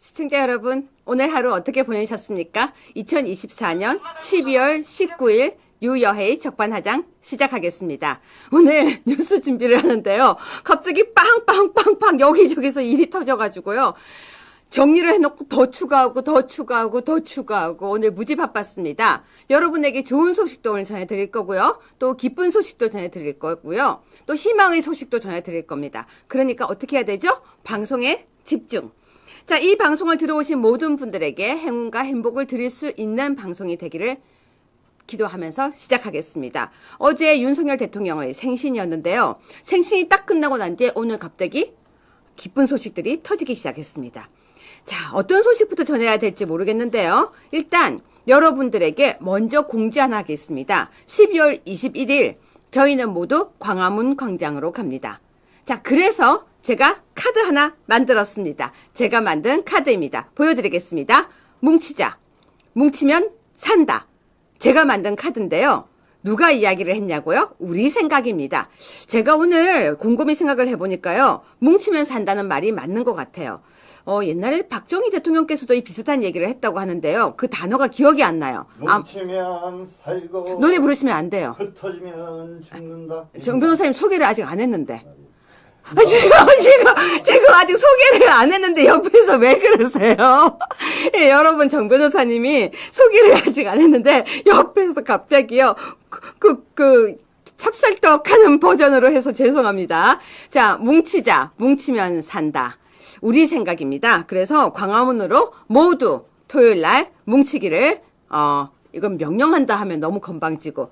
시청자 여러분, 오늘 하루 어떻게 보내셨습니까? 2024년 12월 19일 유여회의 적반하장 시작하겠습니다. 오늘 뉴스 준비를 하는데요. 갑자기 빵빵빵빵 여기저기서 일이 터져가지고요. 정리를 해놓고 더 추가하고 오늘 무지 바빴습니다. 여러분에게 좋은 소식도 오늘 전해드릴 거고요. 또 기쁜 소식도 전해드릴 거고요. 또 희망의 소식도 전해드릴 겁니다. 그러니까 어떻게 해야 되죠? 방송에 집중. 자, 이 방송을 들어오신 모든 분들에게 행운과 행복을 드릴 수 있는 방송이 되기를 기도하면서 시작하겠습니다. 어제 윤석열 대통령의 생신이었는데요. 생신이 딱 끝나고 난 뒤에 오늘 갑자기 기쁜 소식들이 터지기 시작했습니다. 자, 어떤 소식부터 전해야 될지 모르겠는데요. 일단 여러분들에게 먼저 공지 하나 하겠습니다. 12월 21일 저희는 모두 광화문 광장으로 갑니다. 자, 그래서 제가 카드 하나 만들었습니다. 제가 만든 카드입니다. 보여드리겠습니다. 뭉치자. 뭉치면 산다. 제가 만든 카드인데요. 누가 이야기를 했냐고요? 우리 생각입니다. 제가 오늘 곰곰이 생각을 해보니까요. 뭉치면 산다는 말이 맞는 것 같아요. 옛날에 박정희 대통령께서도 이 비슷한 얘기를 했다고 하는데요. 그 단어가 기억이 안 나요. 뭉치면 살고 노래 부르시면 안 돼요. 흩어지면 죽는다. 정 변호사님 소개를 아직 안 했는데. 지금 아직 소개를 안 했는데 옆에서 왜 그러세요? 예, 여러분, 정 변호사님이 소개를 아직 안 했는데 옆에서 갑자기요. 찹쌀떡 하는 버전으로 해서 죄송합니다. 자, 뭉치자. 뭉치면 산다. 우리 생각입니다. 그래서 광화문으로 모두 토요일 날 뭉치기를, 이건 명령한다 하면 너무 건방지고,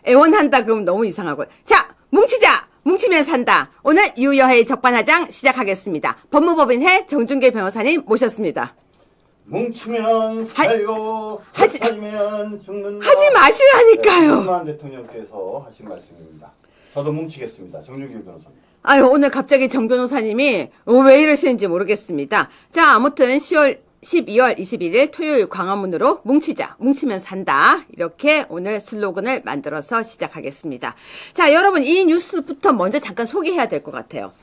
애원한다 그러면 너무 이상하고. 자, 뭉치자! 뭉치면 산다. 오늘 유여회 적반하장 시작하겠습니다. 법무법인회 정준길 변호사님 모셨습니다. 뭉치면 살고 흩어지면 죽는다. 하지 마시라니까요. 윤석열 대통령께서 하신 말씀입니다. 저도 뭉치겠습니다. 정준길 변호사님. 아유, 오늘 갑자기 정 변호사님이 왜 이러시는지 모르겠습니다. 자, 아무튼 12월 21일 토요일 광화문으로 뭉치자, 뭉치면 산다. 이렇게 오늘 슬로건을 만들어서 시작하겠습니다. 자, 여러분, 이 뉴스부터 먼저 잠깐 소개해야 될 것 같아요.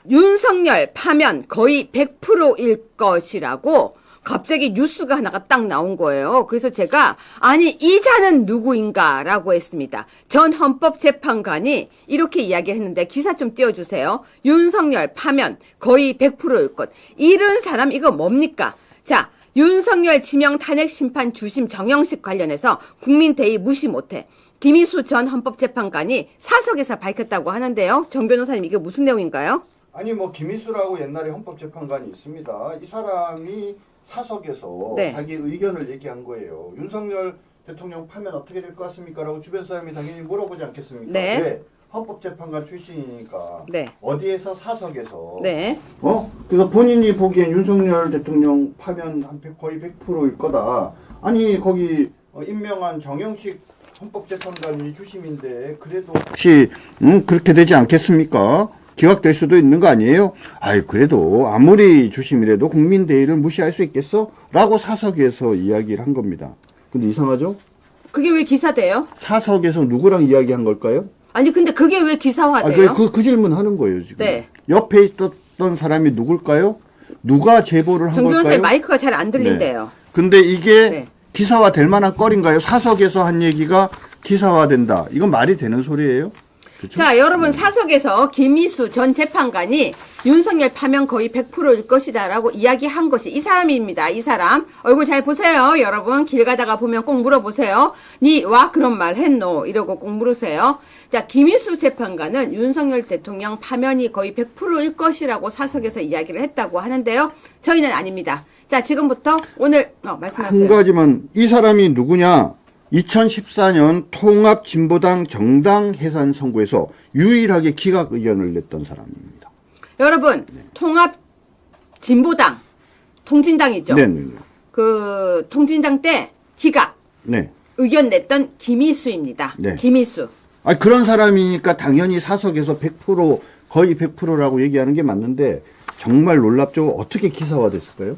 윤석열 파면 거의 100%일 것이라고 갑자기 뉴스가 하나가 딱 나온 거예요. 그래서 제가 아니 이 자는 누구인가 라고 했습니다. 전 헌법재판관이 이렇게 이야기를 했는데 기사 좀 띄워주세요. 윤석열 파면 거의 100%일 것. 이런 사람 이거 뭡니까? 자, 윤석열 지명 탄핵 심판 주심 정영식 관련해서 국민 대의 무시 못해. 김희수 전 헌법재판관이 사석에서 밝혔다고 하는데요. 정 변호사님 이게 무슨 내용인가요? 아니 뭐 김희수라고 옛날에 헌법재판관이 있습니다. 이 사람이 사석에서 네. 자기 의견을 얘기한 거예요. 윤석열 대통령 파면 어떻게 될 것 같습니까? 라고 주변 사람이 당연히 물어보지 않겠습니까? 네. 왜? 헌법재판관 출신이니까 네. 어디에서 사석에서 네. 그래서 본인이 보기엔 윤석열 대통령 파면 거의 100%일 거다. 아니 거기 임명한 정영식 헌법재판관이 주심인데 그래도 혹시 그렇게 되지 않겠습니까? 기각될 수도 있는 거 아니에요? 아이 그래도 아무리 주심이라도 국민 대의를 무시할 수 있겠어? 라고 사석에서 이야기를 한 겁니다. 근데 이상하죠? 그게 왜 기사돼요? 사석에서 누구랑 이야기한 걸까요? 아니 근데 그게 왜 기사화돼요? 그 질문 하는 거예요 지금. 네. 옆에 있었던 사람이 누굴까요? 누가 제보를 한 정 걸까요? 변호사님 마이크가 잘 안 들린대요. 네. 근데 이게 네. 기사화 될 만한 거리인가요? 사석에서 한 얘기가 기사화된다. 이건 말이 되는 소리예요? 그쵸? 자, 여러분 사석에서 김희수 전 재판관이 윤석열 파면 거의 100%일 것이다 라고 이야기한 것이 이 사람입니다. 이 사람 얼굴 잘 보세요. 여러분 길 가다가 보면 꼭 물어보세요. 니 와 그런 말 했노? 이러고 꼭 물으세요. 자, 김희수 재판관은 윤석열 대통령 파면이 거의 100%일 것이라고 사석에서 이야기를 했다고 하는데요. 저희는 아닙니다. 자, 지금부터 오늘 말씀하세요. 한 가지만 이 사람이 누구냐? 2014년 통합진보당 정당 해산 선거에서 유일하게 기각 의견을 냈던 사람입니다. 여러분, 통합진보당, 통진당이죠. 네. 그 통진당 때 기각 네. 의견 냈던 김희수입니다. 네. 김희수. 그런 사람이니까 당연히 사석에서 100% 거의 100%라고 얘기하는 게 맞는데 정말 놀랍죠. 어떻게 기사화됐을까요?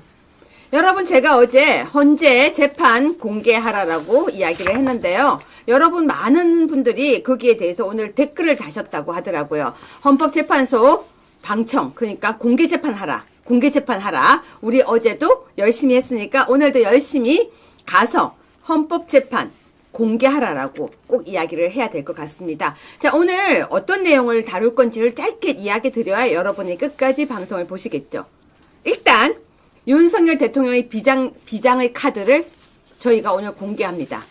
여러분 제가 어제 헌재 재판 공개하라라고 이야기를 했는데요. 여러분 많은 분들이 거기에 대해서 오늘 댓글을 다셨다고 하더라고요. 헌법재판소 방청 그러니까 공개 재판하라. 공개 재판하라. 우리 어제도 열심히 했으니까 오늘도 열심히 가서 헌법재판 공개하라라고 꼭 이야기를 해야 될 것 같습니다. 자, 오늘 어떤 내용을 다룰 건지를 짧게 이야기 드려야 여러분이 끝까지 방송을 보시겠죠. 일단 윤석열 대통령의 비장의 카드를 저희가 오늘 공개합니다.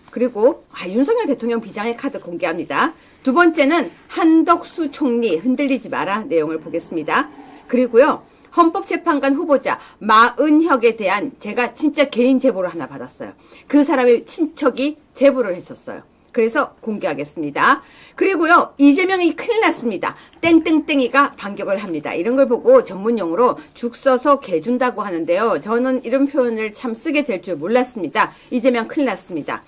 그리고 윤석열 대통령 비장의 카드 공개합니다. 두 번째는 한덕수 총리 흔들리지 마라 내용을 보겠습니다. 그리고요, 헌법재판관 후보자 마은혁에 대한 제가 진짜 개인 제보를 하나 받았어요. 그 사람의 친척이 제보를 했었어요. 그래서 공개하겠습니다. 그리고요, 이재명이 큰일 났습니다. 땡땡땡이가 반격을 합니다. 이런 걸 보고 전문용어로 죽 써서 개 준다고 하는데요. 저는 이런 표현을 참 쓰게 될 줄 몰랐습니다. 이재명 큰일 났습니다.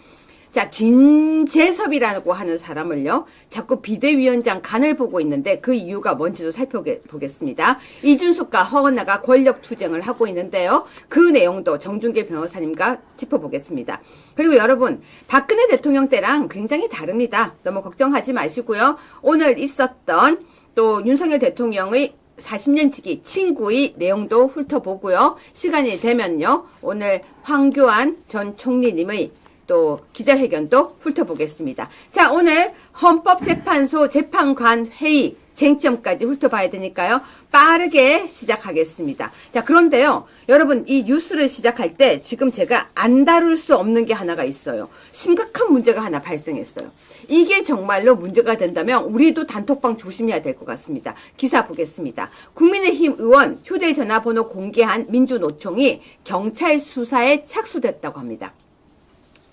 자, 김재섭이라고 하는 사람을요, 자꾸 비대위원장 간을 보고 있는데 그 이유가 뭔지도 살펴보겠습니다. 이준석과 허은하가 권력 투쟁을 하고 있는데요. 그 내용도 정준계 변호사님과 짚어보겠습니다. 그리고 여러분, 박근혜 대통령 때랑 굉장히 다릅니다. 너무 걱정하지 마시고요. 오늘 있었던 또 윤석열 대통령의 40년 지기 친구의 내용도 훑어보고요. 시간이 되면요, 오늘 황교안 전 총리님의 또 기자회견도 훑어보겠습니다. 자, 오늘 헌법재판소 재판관 회의 쟁점까지 훑어봐야 되니까요. 빠르게 시작하겠습니다. 자, 그런데요, 여러분, 이 뉴스를 시작할 때 지금 제가 안 다룰 수 없는 게 하나가 있어요. 심각한 문제가 하나 발생했어요. 이게 정말로 문제가 된다면 우리도 단톡방 조심해야 될 것 같습니다. 기사 보겠습니다. 국민의힘 의원 휴대전화번호 공개한 민주노총이 경찰 수사에 착수됐다고 합니다.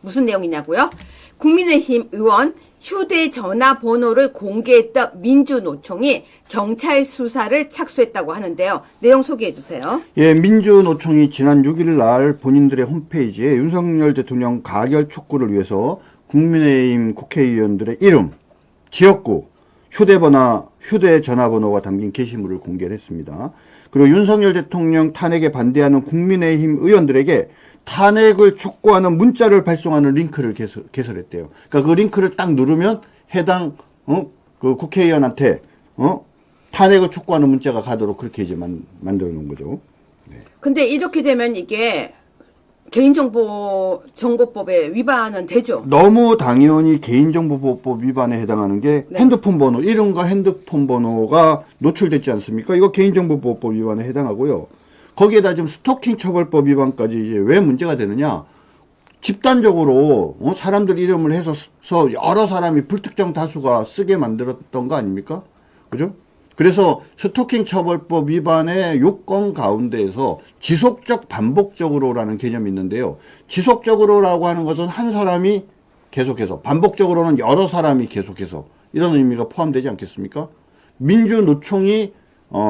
무슨 내용이냐고요? 국민의힘 의원 휴대전화번호를 공개했던 민주노총이 경찰 수사를 착수했다고 하는데요. 내용 소개해 주세요. 예, 민주노총이 지난 6일 날 본인들의 홈페이지에 윤석열 대통령 가결 촉구를 위해서 국민의힘 국회의원들의 이름, 지역구, 휴대전화번호가 담긴 게시물을 공개했습니다. 그리고 윤석열 대통령 탄핵에 반대하는 국민의힘 의원들에게 탄핵을 촉구하는 문자를 발송하는 링크를 개설했대요. 그러니까 그 링크를 딱 누르면 해당 그 국회의원한테 탄핵을 촉구하는 문자가 가도록 그렇게 이제 만들어 놓은 거죠. 네. 근데 이렇게 되면 이게 개인정보법에 위반은 되죠? 너무 당연히 개인정보보호법 위반에 해당하는 게 네. 핸드폰 번호, 이름과 핸드폰 번호가 노출됐지 않습니까? 이거 개인정보보호법 위반에 해당하고요. 거기에다 지금 스토킹 처벌법 위반까지 이제 왜 문제가 되느냐? 집단적으로 사람들 이름을 해서 여러 사람이 불특정 다수가 쓰게 만들었던 거 아닙니까? 그죠? 그래서 스토킹 처벌법 위반의 요건 가운데에서 지속적 반복적으로라는 개념이 있는데요. 지속적으로라고 하는 것은 한 사람이 계속해서, 반복적으로는 여러 사람이 계속해서 이런 의미가 포함되지 않겠습니까? 민주노총이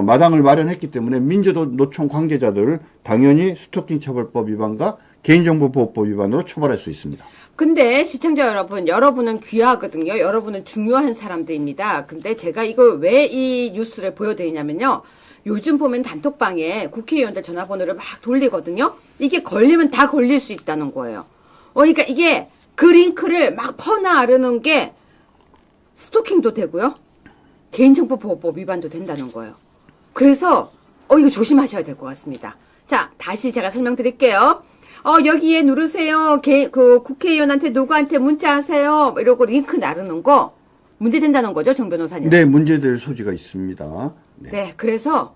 마당을 마련했기 때문에 민주노총 관계자들 당연히 스토킹 처벌법 위반과 개인정보보호법 위반으로 처벌할 수 있습니다. 근데 시청자 여러분, 여러분은 귀하거든요. 여러분은 중요한 사람들입니다. 근데 제가 이걸 왜 이 뉴스를 보여드리냐면요. 요즘 보면 단톡방에 국회의원들 전화번호를 막 돌리거든요. 이게 걸리면 다 걸릴 수 있다는 거예요. 그러니까 이게 그 링크를 막 퍼나르는 게 스토킹도 되고요. 개인정보보호법 위반도 된다는 거예요. 그래서 이거 조심하셔야 될 것 같습니다. 자, 다시 제가 설명드릴게요. 여기에 누르세요. 그 국회의원한테 누구한테 문자하세요. 이러고 링크 나르는 거 문제된다는 거죠, 정 변호사님? 네, 문제될 소지가 있습니다. 네, 그래서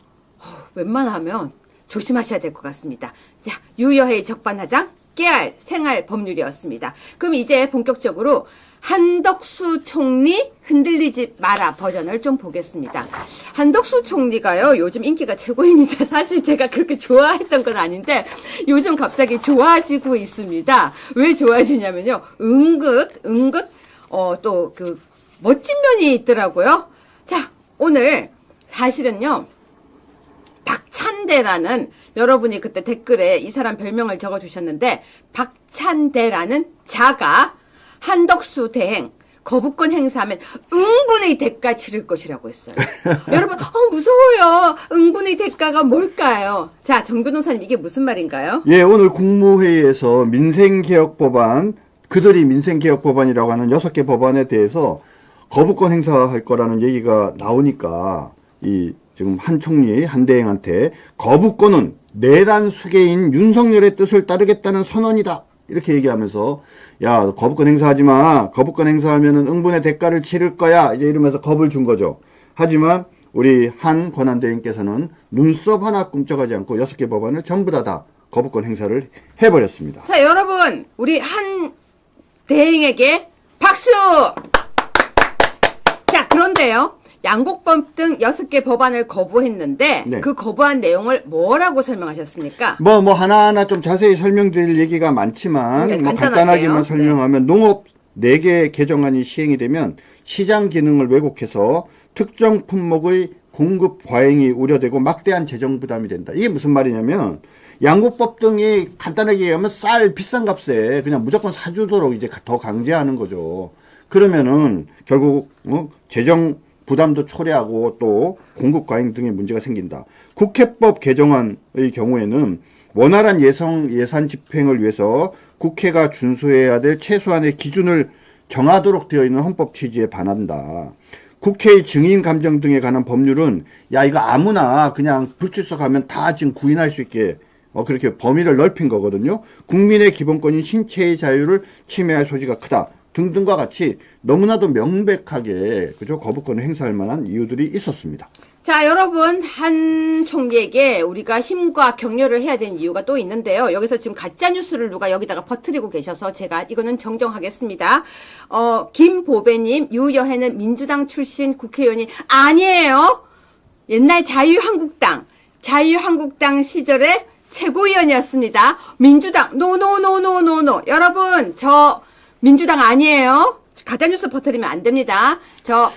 웬만하면 조심하셔야 될 것 같습니다. 자, 유여해의 적반하장 깨알 생활 법률이었습니다. 그럼 이제 본격적으로 한덕수 총리 흔들리지 마라 버전을 좀 보겠습니다. 한덕수 총리가요, 요즘 인기가 최고입니다. 사실 제가 그렇게 좋아했던 건 아닌데 요즘 갑자기 좋아지고 있습니다. 왜 좋아지냐면요, 은긋 또 그 멋진 면이 있더라고요. 자, 오늘 사실은요, 박찬대라는, 여러분이 그때 댓글에 이 사람 별명을 적어주셨는데, 박찬대라는 자가 한덕수 대행 거부권 행사하면 응분의 대가 치를 것이라고 했어요. 여러분, 무서워요. 응분의 대가가 뭘까요? 자, 정 변호사님, 이게 무슨 말인가요? 예, 오늘 국무회의에서 민생개혁법안, 그들이 민생개혁법안이라고 하는 6개 법안에 대해서 거부권 행사할 거라는 얘기가 나오니까 이 지금 한 총리, 한 대행한테 거부권은 내란 수괴인 윤석열의 뜻을 따르겠다는 선언이다. 이렇게 얘기하면서 야, 거부권 행사하지 마. 거부권 행사하면은 응분의 대가를 치를 거야. 이제 이러면서 겁을 준 거죠. 하지만 우리 한 권한대행께서는 눈썹 하나 꿈쩍하지 않고 6개 법안을 전부 다 거부권 행사를 해버렸습니다. 자, 여러분, 우리 한 대행에게 박수! 자, 그런데요. 양곡법 등 6개 법안을 거부했는데 네. 그 거부한 내용을 뭐라고 설명하셨습니까? 뭐 하나하나 좀 자세히 설명드릴 얘기가 많지만 네, 뭐 간단하게요. 간단하게만 설명하면 농업 4개 개정안이 시행이 되면 시장 기능을 왜곡해서 특정 품목의 공급 과잉이 우려되고 막대한 재정 부담이 된다. 이게 무슨 말이냐면 양곡법 등이 간단하게 얘기하면 쌀 비싼 값에 그냥 무조건 사주도록 이제 더 강제하는 거죠. 그러면은 결국 재정 부담도 초래하고 또 공급 과잉 등의 문제가 생긴다. 국회법 개정안의 경우에는 원활한 예산 집행을 위해서 국회가 준수해야 될 최소한의 기준을 정하도록 되어 있는 헌법 취지에 반한다. 국회의 증인 감정 등에 관한 법률은 야 이거 아무나 그냥 불출석하면 다 지금 구인할 수 있게 그렇게 범위를 넓힌 거거든요. 국민의 기본권인 신체의 자유를 침해할 소지가 크다. 등등과 같이 너무나도 명백하게 그죠 거부권을 행사할 만한 이유들이 있었습니다. 자, 여러분, 한 총리에게 우리가 힘과 격려를 해야 되는 이유가 또 있는데요. 여기서 지금 가짜뉴스를 누가 여기다가 퍼뜨리고 계셔서 제가 이거는 정정하겠습니다. 김보배님, 유여혜는 민주당 출신 국회의원이 아니에요. 옛날 자유한국당 시절에 최고위원이었습니다. 민주당, 노노노노노노. 여러분, 저 민주당 아니에요. 가짜뉴스 퍼뜨리면 안 됩니다.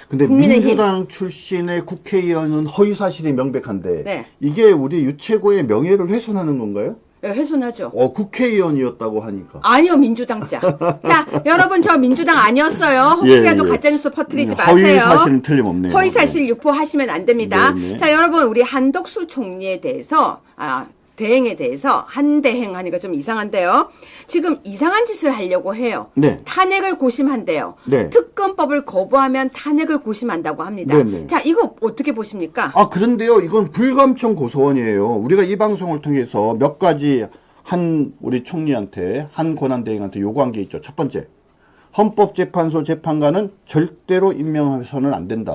근데 국민의힘. 민주당 출신의 국회의원은 허위 사실이 명백한데 네. 이게 우리 유최고의 명예를 훼손하는 건가요? 네, 훼손하죠. 국회의원이었다고 하니까. 아니요, 민주당자. 자, 여러분, 저 민주당 아니었어요. 혹시라도 예. 가짜뉴스 퍼뜨리지 허위 마세요. 사실은 틀림없네요. 허위사실 유포하시면 안 됩니다. 네, 네. 자, 여러분, 우리 한덕수 총리에 대해서, 대행에 대해서 한 대행 하니까 좀 이상한데요. 지금 이상한 짓을 하려고 해요. 네. 탄핵을 고심한대요. 네. 특검법을 거부하면 탄핵을 고심한다고 합니다. 네, 네. 자, 이거 어떻게 보십니까? 그런데요, 이건 불감청 고소원이에요. 우리가 이 방송을 통해서 몇 가지 우리 총리한테, 한 권한대행한테 요구한 게 있죠. 첫 번째, 헌법재판소 재판관은 절대로 임명해서는 안 된다.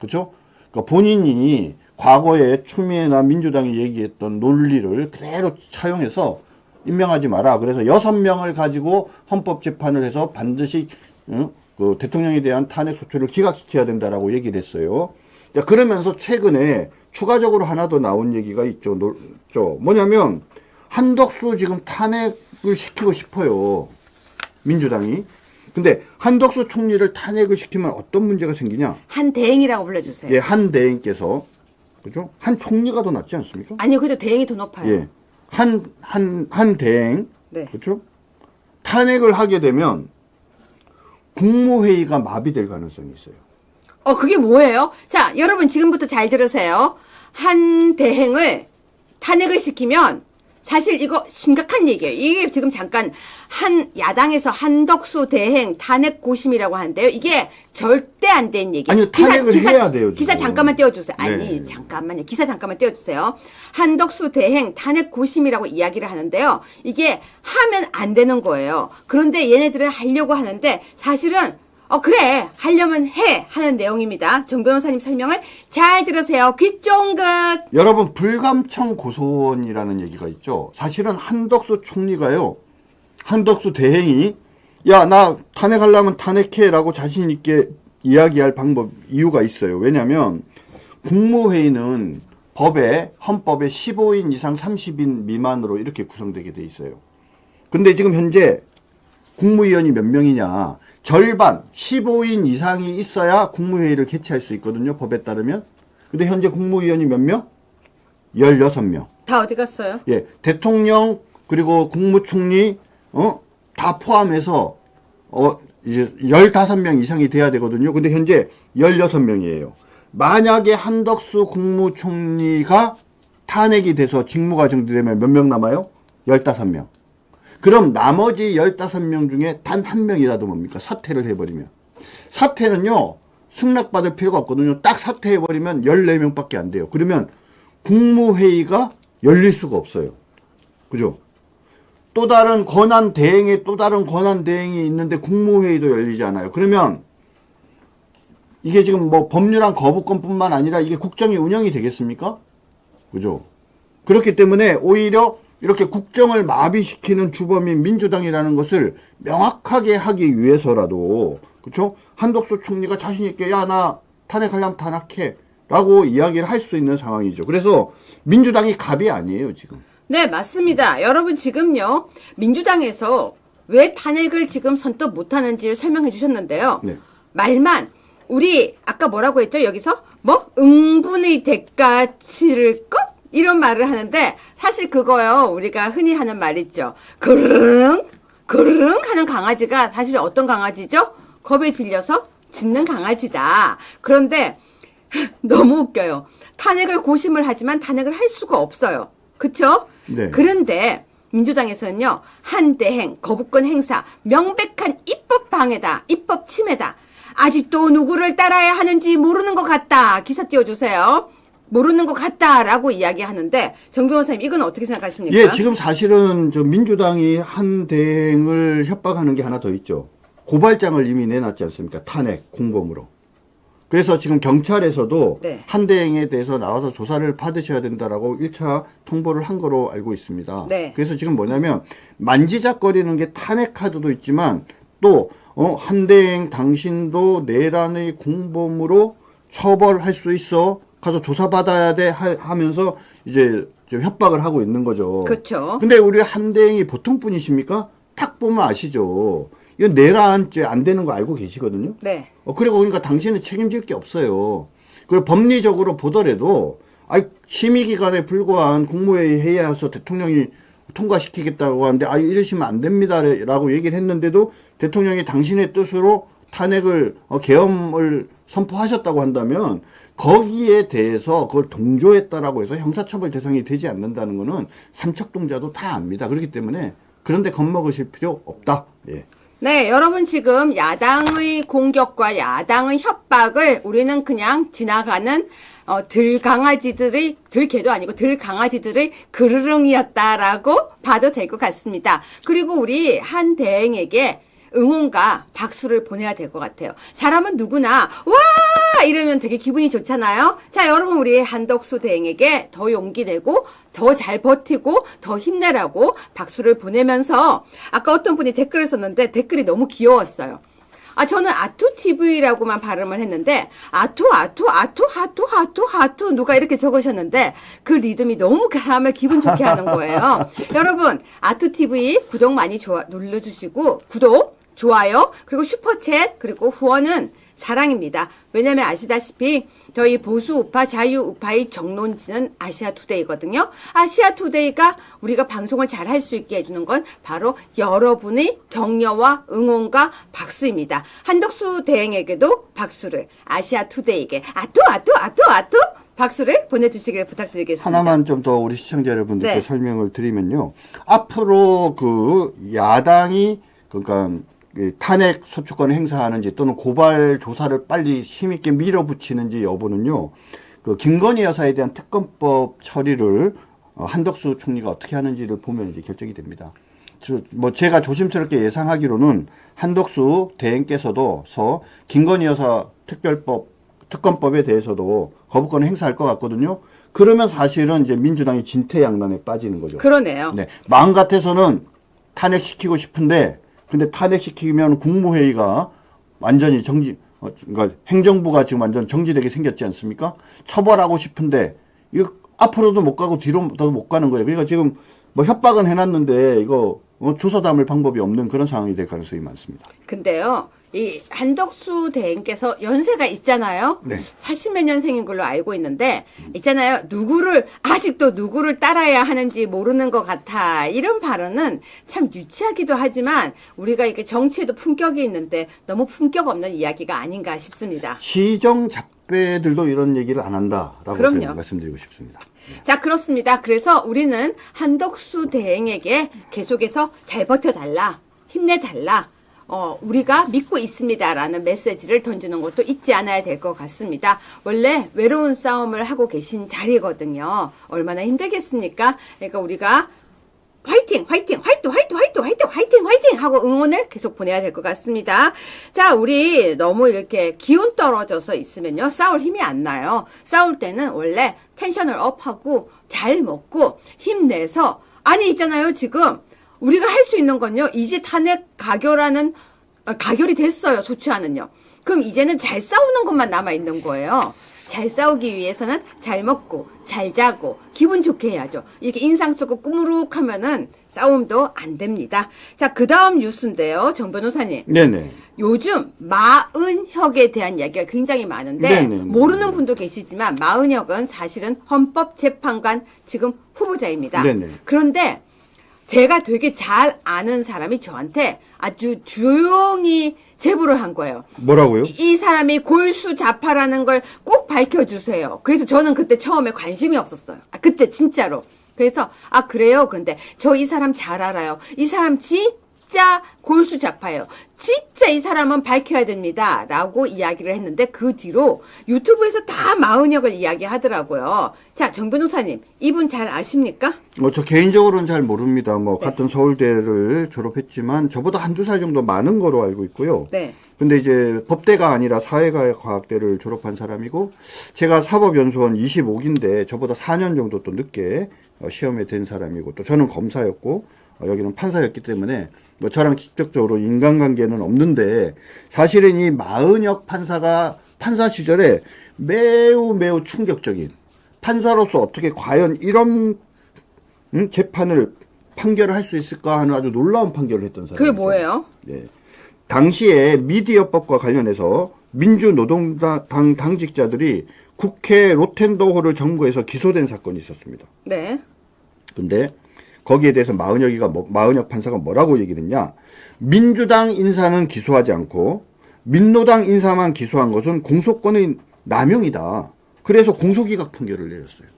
그죠? 그러니까 본인이 과거에 추미애나 민주당이 얘기했던 논리를 그대로 차용해서 임명하지 마라. 그래서 6명을 가지고 헌법재판을 해서 반드시 그 대통령에 대한 탄핵 소추를 기각시켜야 된다라고 얘기를 했어요. 자, 그러면서 최근에 추가적으로 하나 더 나온 얘기가 있죠. 뭐냐면 한덕수 지금 탄핵을 시키고 싶어요. 민주당이. 근데 한덕수 총리를 탄핵을 시키면 어떤 문제가 생기냐? 한 대행이라고 불러주세요. 예, 한 대행께서 그죠? 한 총리가 더 낫지 않습니까? 아니요, 그래도 대행이 더 높아요. 예. 한 대행. 네. 그렇죠? 탄핵을 하게 되면 국무회의가 마비될 가능성이 있어요. 그게 뭐예요? 자, 여러분 지금부터 잘 들으세요. 한 대행을 탄핵을 시키면 사실 이거 심각한 얘기예요. 이게 지금 잠깐 한 야당에서 한덕수 대행 탄핵 고심이라고 하는데요. 이게 절대 안 된 얘기예요. 아니요, 탄핵을 해야 돼요, 기사 지금. 잠깐만 띄워주세요. 아니, 네. 잠깐만요. 기사 잠깐만 띄워주세요. 한덕수 대행 탄핵 고심이라고 이야기를 하는데요. 이게 하면 안 되는 거예요. 그런데 얘네들은 하려고 하는데 사실은 그래 하려면 해 하는 내용입니다. 정 변호사님 설명을 잘 들으세요. 귀 쫑긋. 여러분 불감청 고소원이라는 얘기가 있죠. 사실은 한덕수 총리가요. 한덕수 대행이 야, 나 탄핵하려면 탄핵해라고 자신 있게 이야기할 이유가 있어요. 왜냐하면 국무회의는 헌법에 15인 이상 30인 미만으로 이렇게 구성되게 돼 있어요. 근데 지금 현재 국무위원이 몇 명이냐? 절반 15인 이상이 있어야 국무회의를 개최할 수 있거든요. 법에 따르면. 근데 현재 국무위원이 몇 명? 16명. 다 어디 갔어요? 예, 대통령 그리고 국무총리 다 포함해서 이제 15명 이상이 돼야 되거든요. 근데 현재 16명이에요. 만약에 한덕수 국무총리가 탄핵이 돼서 직무가 정지되면 몇 명 남아요? 15명. 그럼 나머지 15명 중에 단 한 명이라도 뭡니까? 사퇴를 해버리면. 사퇴는요, 승낙받을 필요가 없거든요. 딱 사퇴해버리면 14명밖에 안 돼요. 그러면 국무회의가 열릴 수가 없어요. 그죠? 또 다른 권한 대행에 또 다른 권한 대행이 있는데 국무회의도 열리지 않아요. 그러면 이게 지금 뭐 법률안 거부권뿐만 아니라 이게 국정이 운영이 되겠습니까? 그죠? 그렇기 때문에 오히려 이렇게 국정을 마비시키는 주범인 민주당이라는 것을 명확하게 하기 위해서라도, 그렇죠? 한덕수 총리가 자신 있게 야, 나 탄핵하려면 탄핵해 라고 이야기를 할 수 있는 상황이죠. 그래서 민주당이 갑이 아니에요, 지금. 네, 맞습니다. 여러분 지금요, 민주당에서 왜 탄핵을 지금 선뜻 못하는지를 설명해 주셨는데요. 네. 말만, 우리 아까 뭐라고 했죠? 여기서 뭐 응분의 대가 치를 것? 이런 말을 하는데 사실 그거요, 우리가 흔히 하는 말 있죠. 그르릉 그르릉 하는 강아지가 사실 어떤 강아지죠? 겁에 질려서 짖는 강아지다. 그런데 너무 웃겨요. 탄핵을 고심을 하지만 탄핵을 할 수가 없어요. 그쵸? 네. 그런데 민주당에서는요, 한대행, 거부권 행사, 명백한 입법 방해다, 입법 침해다. 아직도 누구를 따라야 하는지 모르는 것 같다. 기사 띄워주세요. 모르는 것 같다라고 이야기하는데, 정 변호사님 이건 어떻게 생각하십니까? 예, 지금 사실은 저 민주당이 한대행을 협박하는 게 하나 더 있죠. 고발장을 이미 내놨지 않습니까? 탄핵 공범으로. 그래서 지금 경찰에서도 네. 한대행에 대해서 나와서 조사를 받으셔야 된다라고 1차 통보를 한 거로 알고 있습니다. 네. 그래서 지금 뭐냐면 만지작거리는 게 탄핵 카드도 있지만 또 한대행 당신도 내란의 공범으로 처벌할 수 있어. 가서 조사받아야 돼 하면서 이제 좀 협박을 하고 있는 거죠. 그렇죠. 근데 우리 한대행이 보통 분이십니까? 딱 보면 아시죠. 이건 내란죄 안 되는 거 알고 계시거든요. 네. 그리고 그러니까 당신은 책임질 게 없어요. 그리고 법리적으로 보더라도 심의기관에 불과한 국무회의 회의에서 대통령이 통과시키겠다고 하는데 이러시면 안 됩니다라고 얘기를 했는데도 대통령이 당신의 뜻으로 탄핵을 계엄을 선포하셨다고 한다면 거기에 대해서 그걸 동조했다라고 해서 형사처벌 대상이 되지 않는다는 거는 삼척동자도 다 압니다. 그렇기 때문에 그런데 겁먹으실 필요 없다. 예. 네, 여러분 지금 야당의 공격과 야당의 협박을 우리는 그냥 지나가는 들강아지들의, 들개도 아니고 들강아지들의 그르릉이었다라고 봐도 될 것 같습니다. 그리고 우리 한 대행에게 응원과 박수를 보내야 될 것 같아요. 사람은 누구나 와 이러면 되게 기분이 좋잖아요. 자, 여러분 우리 한덕수 대행에게 더 용기 내고 더 잘 버티고 더 힘내라고 박수를 보내면서, 아까 어떤 분이 댓글을 썼는데 댓글이 너무 귀여웠어요. 저는 아투TV라고만 발음을 했는데 아투 누가 이렇게 적으셨는데 그 리듬이 너무 사람을 기분 좋게 하는 거예요. 여러분 아투TV 구독 많이 눌러주시고, 구독, 좋아요, 그리고 슈퍼챗, 그리고 후원은 사랑입니다. 왜냐면 아시다시피 저희 보수 우파, 자유 우파의 정론지는 아시아투데이거든요. 아시아투데이가 우리가 방송을 잘 할 수 있게 해주는 건 바로 여러분의 격려와 응원과 박수입니다. 한덕수 대행에게도 박수를, 아시아투데이에게 아투 박수를 보내주시길 부탁드리겠습니다. 하나만 좀 더 우리 시청자 여러분들께 네. 설명을 드리면요. 앞으로 그 야당이 그러니까 탄핵 소추권을 행사하는지 또는 고발 조사를 빨리 힘있게 밀어붙이는지 여부는요. 그 김건희 여사에 대한 특검법 처리를 한덕수 총리가 어떻게 하는지를 보면 이제 결정이 됩니다. 제가 조심스럽게 예상하기로는 한덕수 대행께서도 김건희 여사 특검법에 대해서도 거부권을 행사할 것 같거든요. 그러면 사실은 이제 민주당이 진퇴양난에 빠지는 거죠. 그러네요. 네. 마음 같아서는 탄핵시키고 싶은데, 근데 탄핵시키면 국무회의가 완전히 그러니까 행정부가 지금 완전 정지되게 생겼지 않습니까? 처벌하고 싶은데, 이거 앞으로도 못 가고 뒤로도 못 가는 거예요. 그러니까 지금 뭐 협박은 해놨는데, 이거 주워 담을 방법이 없는 그런 상황이 될 가능성이 많습니다. 근데요, 이 한덕수 대행께서 연세가 있잖아요. 네. 40몇 년생인 걸로 알고 있는데, 있잖아요. 아직도 누구를 따라야 하는지 모르는 것 같아. 이런 발언은 참 유치하기도 하지만 우리가 이렇게 정치에도 품격이 있는데 너무 품격 없는 이야기가 아닌가 싶습니다. 시정 잡배들도 이런 얘기를 안 한다라고 그럼요. 말씀드리고 싶습니다. 자, 그렇습니다. 그래서 우리는 한덕수 대행에게 계속해서 잘 버텨달라, 힘내달라, 우리가 믿고 있습니다라는 메시지를 던지는 것도 잊지 않아야 될 것 같습니다. 원래 외로운 싸움을 하고 계신 자리거든요. 얼마나 힘들겠습니까? 그러니까 우리가 화이팅! 화이팅! 화이팅! 화이팅! 화이팅! 화이팅! 화이팅! 화이팅! 하고 응원을 계속 보내야 될 것 같습니다. 자, 우리 너무 이렇게 기운 떨어져서 있으면요. 싸울 힘이 안 나요. 싸울 때는 원래 텐션을 업하고 잘 먹고 힘내서 아니 있잖아요. 지금 우리가 할 수 있는 건요. 이제 탄핵 가결이 됐어요. 소추안은요. 그럼 이제는 잘 싸우는 것만 남아있는 거예요. 잘 싸우기 위해서는 잘 먹고 잘 자고 기분 좋게 해야죠. 이렇게 인상 쓰고 꾸무룩 하면은 싸움도 안 됩니다. 자, 그 다음 뉴스인데요. 정 변호사님. 네네. 요즘 마은혁에 대한 이야기가 굉장히 많은데 네네. 모르는 분도 계시지만 마은혁은 사실은 헌법재판관 지금 후보자입니다. 네네. 그런데 제가 되게 잘 아는 사람이 저한테 아주 조용히 제보를 한 거예요. 뭐라고요? 이 사람이 골수자파라는 걸 꼭 밝혀주세요. 그래서 저는 그때 처음에 관심이 없었어요. 그때 진짜로. 그래서 그래요? 그런데 저 이 사람 잘 알아요. 이 사람 진짜 골수자파예요. 진짜 이 사람은 밝혀야 됩니다. 라고 이야기를 했는데 그 뒤로 유튜브에서 다 마은혁을 이야기하더라고요. 자, 정 변호사님, 이분 잘 아십니까? 저 개인적으로는 잘 모릅니다. 네. 같은 서울대를 졸업했지만 저보다 한두 살 정도 많은 거로 알고 있고요. 네. 근데 이제 법대가 아니라 사회과학대를 졸업한 사람이고 제가 사법연수원 25기인데 저보다 4년 정도 또 늦게 시험에 든 사람이고 또 저는 검사였고 여기는 판사였기 때문에 저랑 직접적으로 인간관계는 없는데 사실은 이 마은혁 판사가 판사 시절에 매우 충격적인 판사로서 어떻게 과연 이런 재판을 판결을 할 수 있을까 하는 아주 놀라운 판결을 했던 사람이죠. 그게 뭐예요? 네. 당시에 미디어법과 관련해서 민주노동당 당직자들이 국회 로텐더홀을 점거해서 기소된 사건이 있었습니다. 네. 근데 거기에 대해서 마은혁 판사가 뭐라고 얘기를 했냐? 민주당 인사는 기소하지 않고 민노당 인사만 기소한 것은 공소권의 남용이다. 그래서 공소기각 판결을 내렸어요.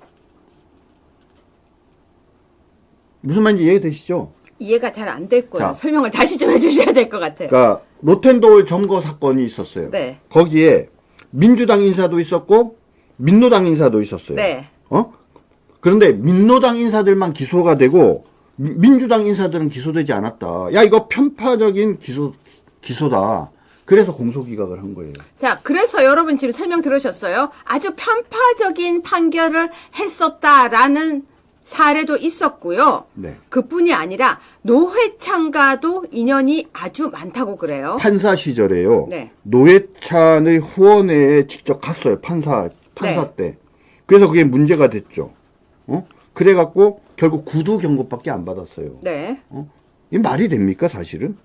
무슨 말인지 이해되시죠? 이해가 잘 안 될 거예요. 자. 설명을 다시 좀 해주셔야 될 것 같아요. 그러니까 로텐도홀 점거 사건이 있었어요. 네. 거기에 민주당 인사도 있었고 민노당 인사도 있었어요. 네. 그런데 민노당 인사들만 기소가 되고 민주당 인사들은 기소되지 않았다. 야, 이거 편파적인 기소다. 그래서 공소기각을 한 거예요. 자, 그래서 여러분 지금 설명 들으셨어요? 아주 편파적인 판결을 했었다라는 사례도 있었고요. 네. 그뿐이 아니라 노회찬과도 인연이 아주 많다고 그래요. 판사 시절에요. 네. 노회찬의 후원회에 직접 갔어요. 판사 네. 때. 그래서 그게 문제가 됐죠. 그래갖고 결국 구두 경고밖에 안 받았어요. 네. 이 말이 됩니까, 사실은?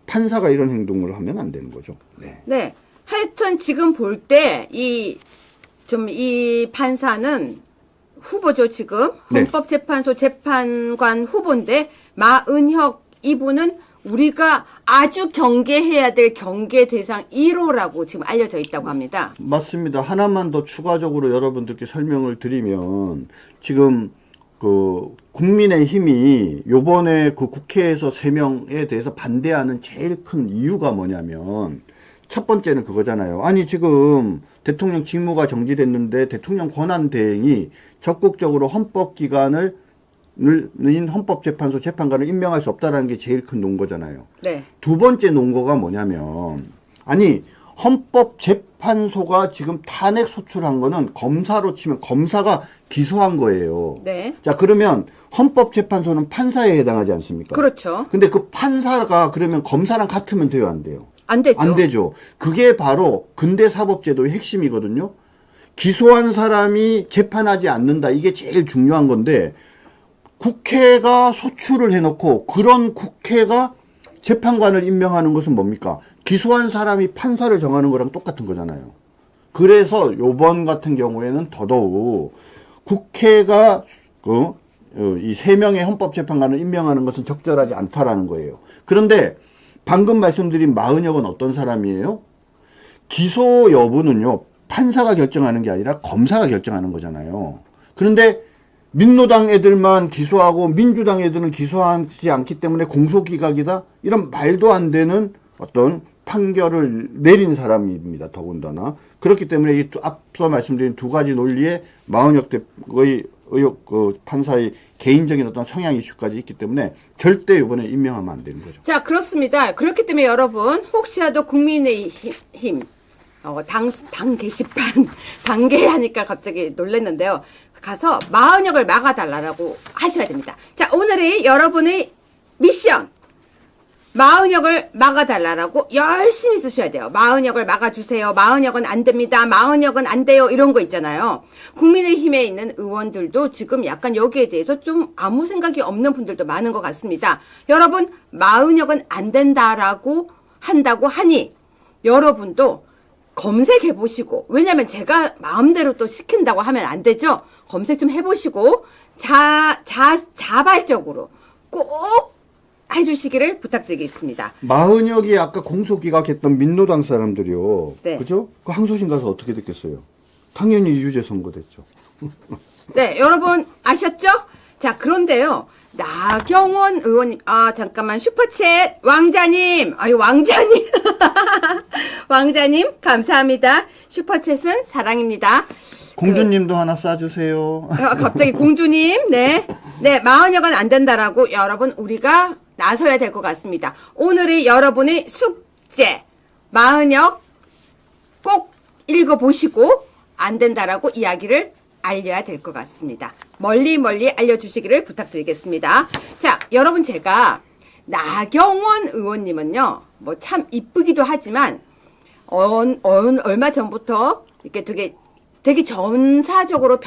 판사가 이런 행동을 하면 안 되는 거죠. 네. 네. 하여튼 지금 볼 때 이 판사는 후보죠, 지금. 네. 헌법재판소 재판관 후보인데 마은혁 이분은 우리가 아주 경계해야 될 경계 대상 1호라고 지금 알려져 있다고 합니다. 맞습니다. 하나만 더 추가적으로 여러분들께 설명을 드리면 지금 그 국민의힘이 요번에 그 국회에서 3명에 대해서 반대하는 제일 큰 이유가 뭐냐면 첫 번째는 그거잖아요. 아니 지금 대통령 직무가 정지됐는데 대통령 권한 대행이 적극적으로 헌법기관을 헌법재판소 재판관을 임명할 수 없다라는 게 제일 큰 논거잖아요. 네. 두 번째 논거가 뭐냐면 아니 헌법재판소가 지금 탄핵 소추한 거는 검사로 치면 검사가 기소한 거예요. 네. 자, 그러면 헌법재판소는 판사에 해당하지 않습니까? 그렇죠. 근데 그 판사가 그러면 검사랑 같으면 돼요, 안 돼요? 안 되죠. 안 되죠. 그게 바로 근대사법제도의 핵심이거든요. 기소한 사람이 재판하지 않는다. 이게 제일 중요한 건데 국회가 소추를 해놓고 그런 국회가 재판관을 임명하는 것은 뭡니까? 기소한 사람이 판사를 정하는 거랑 똑같은 거잖아요. 그래서 요번 같은 경우에는 더더욱 국회가 이 3명의 헌법재판관을 임명하는 것은 적절하지 않다라는 거예요. 그런데 방금 말씀드린 마은혁은 어떤 사람이에요? 기소 여부는요, 판사가 결정하는 게 아니라 검사가 결정하는 거잖아요. 그런데 민노당 애들만 기소하고 민주당 애들은 기소하지 않기 때문에 공소기각이다? 이런 말도 안 되는 어떤 판결을 내린 사람입니다. 더군다나. 그렇기 때문에 이 앞서 말씀드린 두 가지 논리에 마은혁 대의 의혹 판사의 개인적인 어떤 성향 이슈까지 있기 때문에 절대 이번에 임명하면 안 되는 거죠. 자, 그렇습니다. 그렇기 때문에 여러분 혹시라도 국민의힘 당 게시판 당계하니까 갑자기 놀랐는데요. 가서 마은혁을 막아달라고 하셔야 됩니다. 자, 오늘의 여러분의 미션. 마은혁을 막아달라고 열심히 쓰셔야 돼요. 마은혁을 막아주세요. 마은혁은 안 됩니다. 마은혁은 안 돼요. 이런 거 있잖아요. 국민의힘에 있는 의원들도 지금 약간 여기에 대해서 좀 아무 생각이 없는 분들도 많은 것 같습니다. 여러분, 마은혁은 안 된다라고 한다고 하니 여러분도 검색해보시고, 왜냐면 제가 마음대로 또 시킨다고 하면 안 되죠. 검색 좀 해보시고 자발적으로 꼭 해주시기를 부탁드리겠습니다. 마은혁이 아까 공소기각했던 민노당 사람들이요. 네. 그죠? 그 항소심 가서 어떻게 됐겠어요? 당연히 유죄 선고됐죠. 네, 여러분 아셨죠? 자, 그런데요. 나경원 의원님, 잠깐만, 슈퍼챗, 왕자님, 왕자님. 왕자님, 감사합니다. 슈퍼챗은 사랑입니다. 공주님도 하나 쏴주세요. 갑자기 공주님, 네. 네, 마은혁은 안 된다라고 여러분, 우리가 나서야 될 것 같습니다. 오늘의 여러분의 숙제, 마은혁 꼭 읽어보시고, 안 된다라고 이야기를 알려야 될 것 같습니다. 멀리 알려주시기를 부탁드리겠습니다. 자, 여러분 제가 나경원 의원님은요, 뭐 참 이쁘기도 하지만 얼마 전부터 이렇게 되게 전투적으로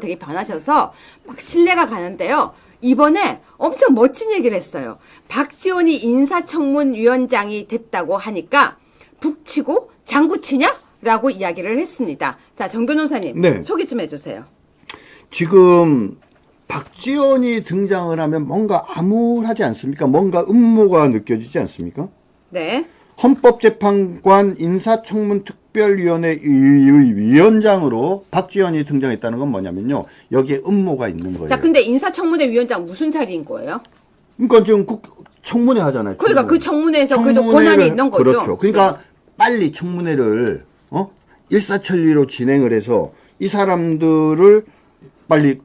되게 변하셔서 막 신뢰가 가는데요. 이번에 엄청 멋진 얘기를 했어요. 박지원이 인사청문위원장이 됐다고 하니까 북치고 장구치냐? 라고 이야기를 했습니다. 자, 정 변호사님, 네. 소개 좀 해주세요. 지금 박지원이 등장을 하면 뭔가 암울하지 않습니까? 뭔가 음모가 느껴지지 않습니까? 네. 헌법재판관 인사청문특별위원회 위원장으로 박지원이 등장했다는 건 뭐냐면요. 여기에 음모가 있는 거예요. 자, 근데 인사청문회 위원장 무슨 자리인 거예요? 그러니까 지금 청문회 하잖아요. 그러니까 그 청문회에서 그래도 권한이 있는 거죠. 그렇죠. 그러니까 빨리 청문회를 일사천리로 진행을 해서 이 사람들을 빨리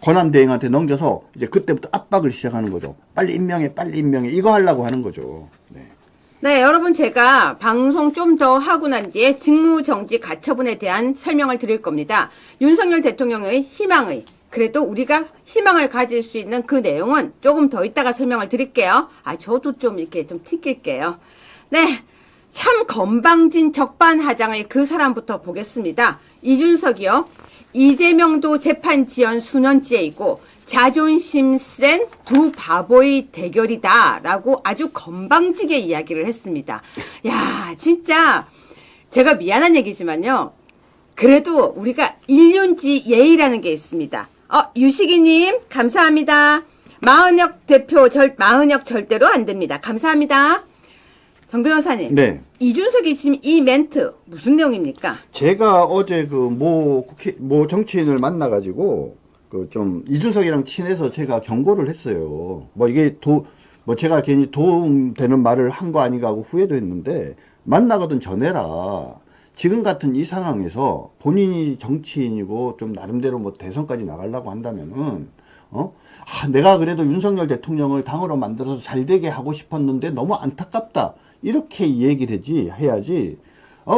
권한대행한테 넘겨서 이제 그때부터 압박을 시작하는 거죠. 빨리 임명해. 이거 하려고 하는 거죠. 네. 네, 여러분 제가 방송 좀 더 하고 난 뒤에 직무정지 가처분에 대한 설명을 드릴 겁니다. 윤석열 대통령의 그래도 우리가 희망을 가질 수 있는 그 내용은 조금 더 이따가 설명을 드릴게요. 저도 좀 이렇게 좀 튕길게요. 네. 참 건방진 적반하장의 그 사람부터 보겠습니다. 이준석이요. 이재명도 재판 지연 수년째 있고 자존심 센 두 바보의 대결이다 라고 아주 건방지게 이야기를 했습니다. 야, 진짜 제가 미안한 얘기지만요. 그래도 우리가 일륜지 예의라는 게 있습니다. 유식이님 감사합니다. 마은혁 대표 마은혁 절대로 안 됩니다. 감사합니다. 정 변호사님. 네. 이준석이 지금 이 멘트 무슨 내용입니까? 제가 어제 모 정치인을 만나가지고 좀 이준석이랑 친해서 제가 경고를 했어요. 이게 제가 괜히 도움되는 말을 한 거 아닌가 하고 후회도 했는데 만나거든 전해라. 지금 같은 이 상황에서 본인이 정치인이고 좀 나름대로 대선까지 나가려고 한다면은 내가 그래도 윤석열 대통령을 당으로 만들어서 잘 되게 하고 싶었는데 너무 안타깝다. 이렇게 얘기를 해야지.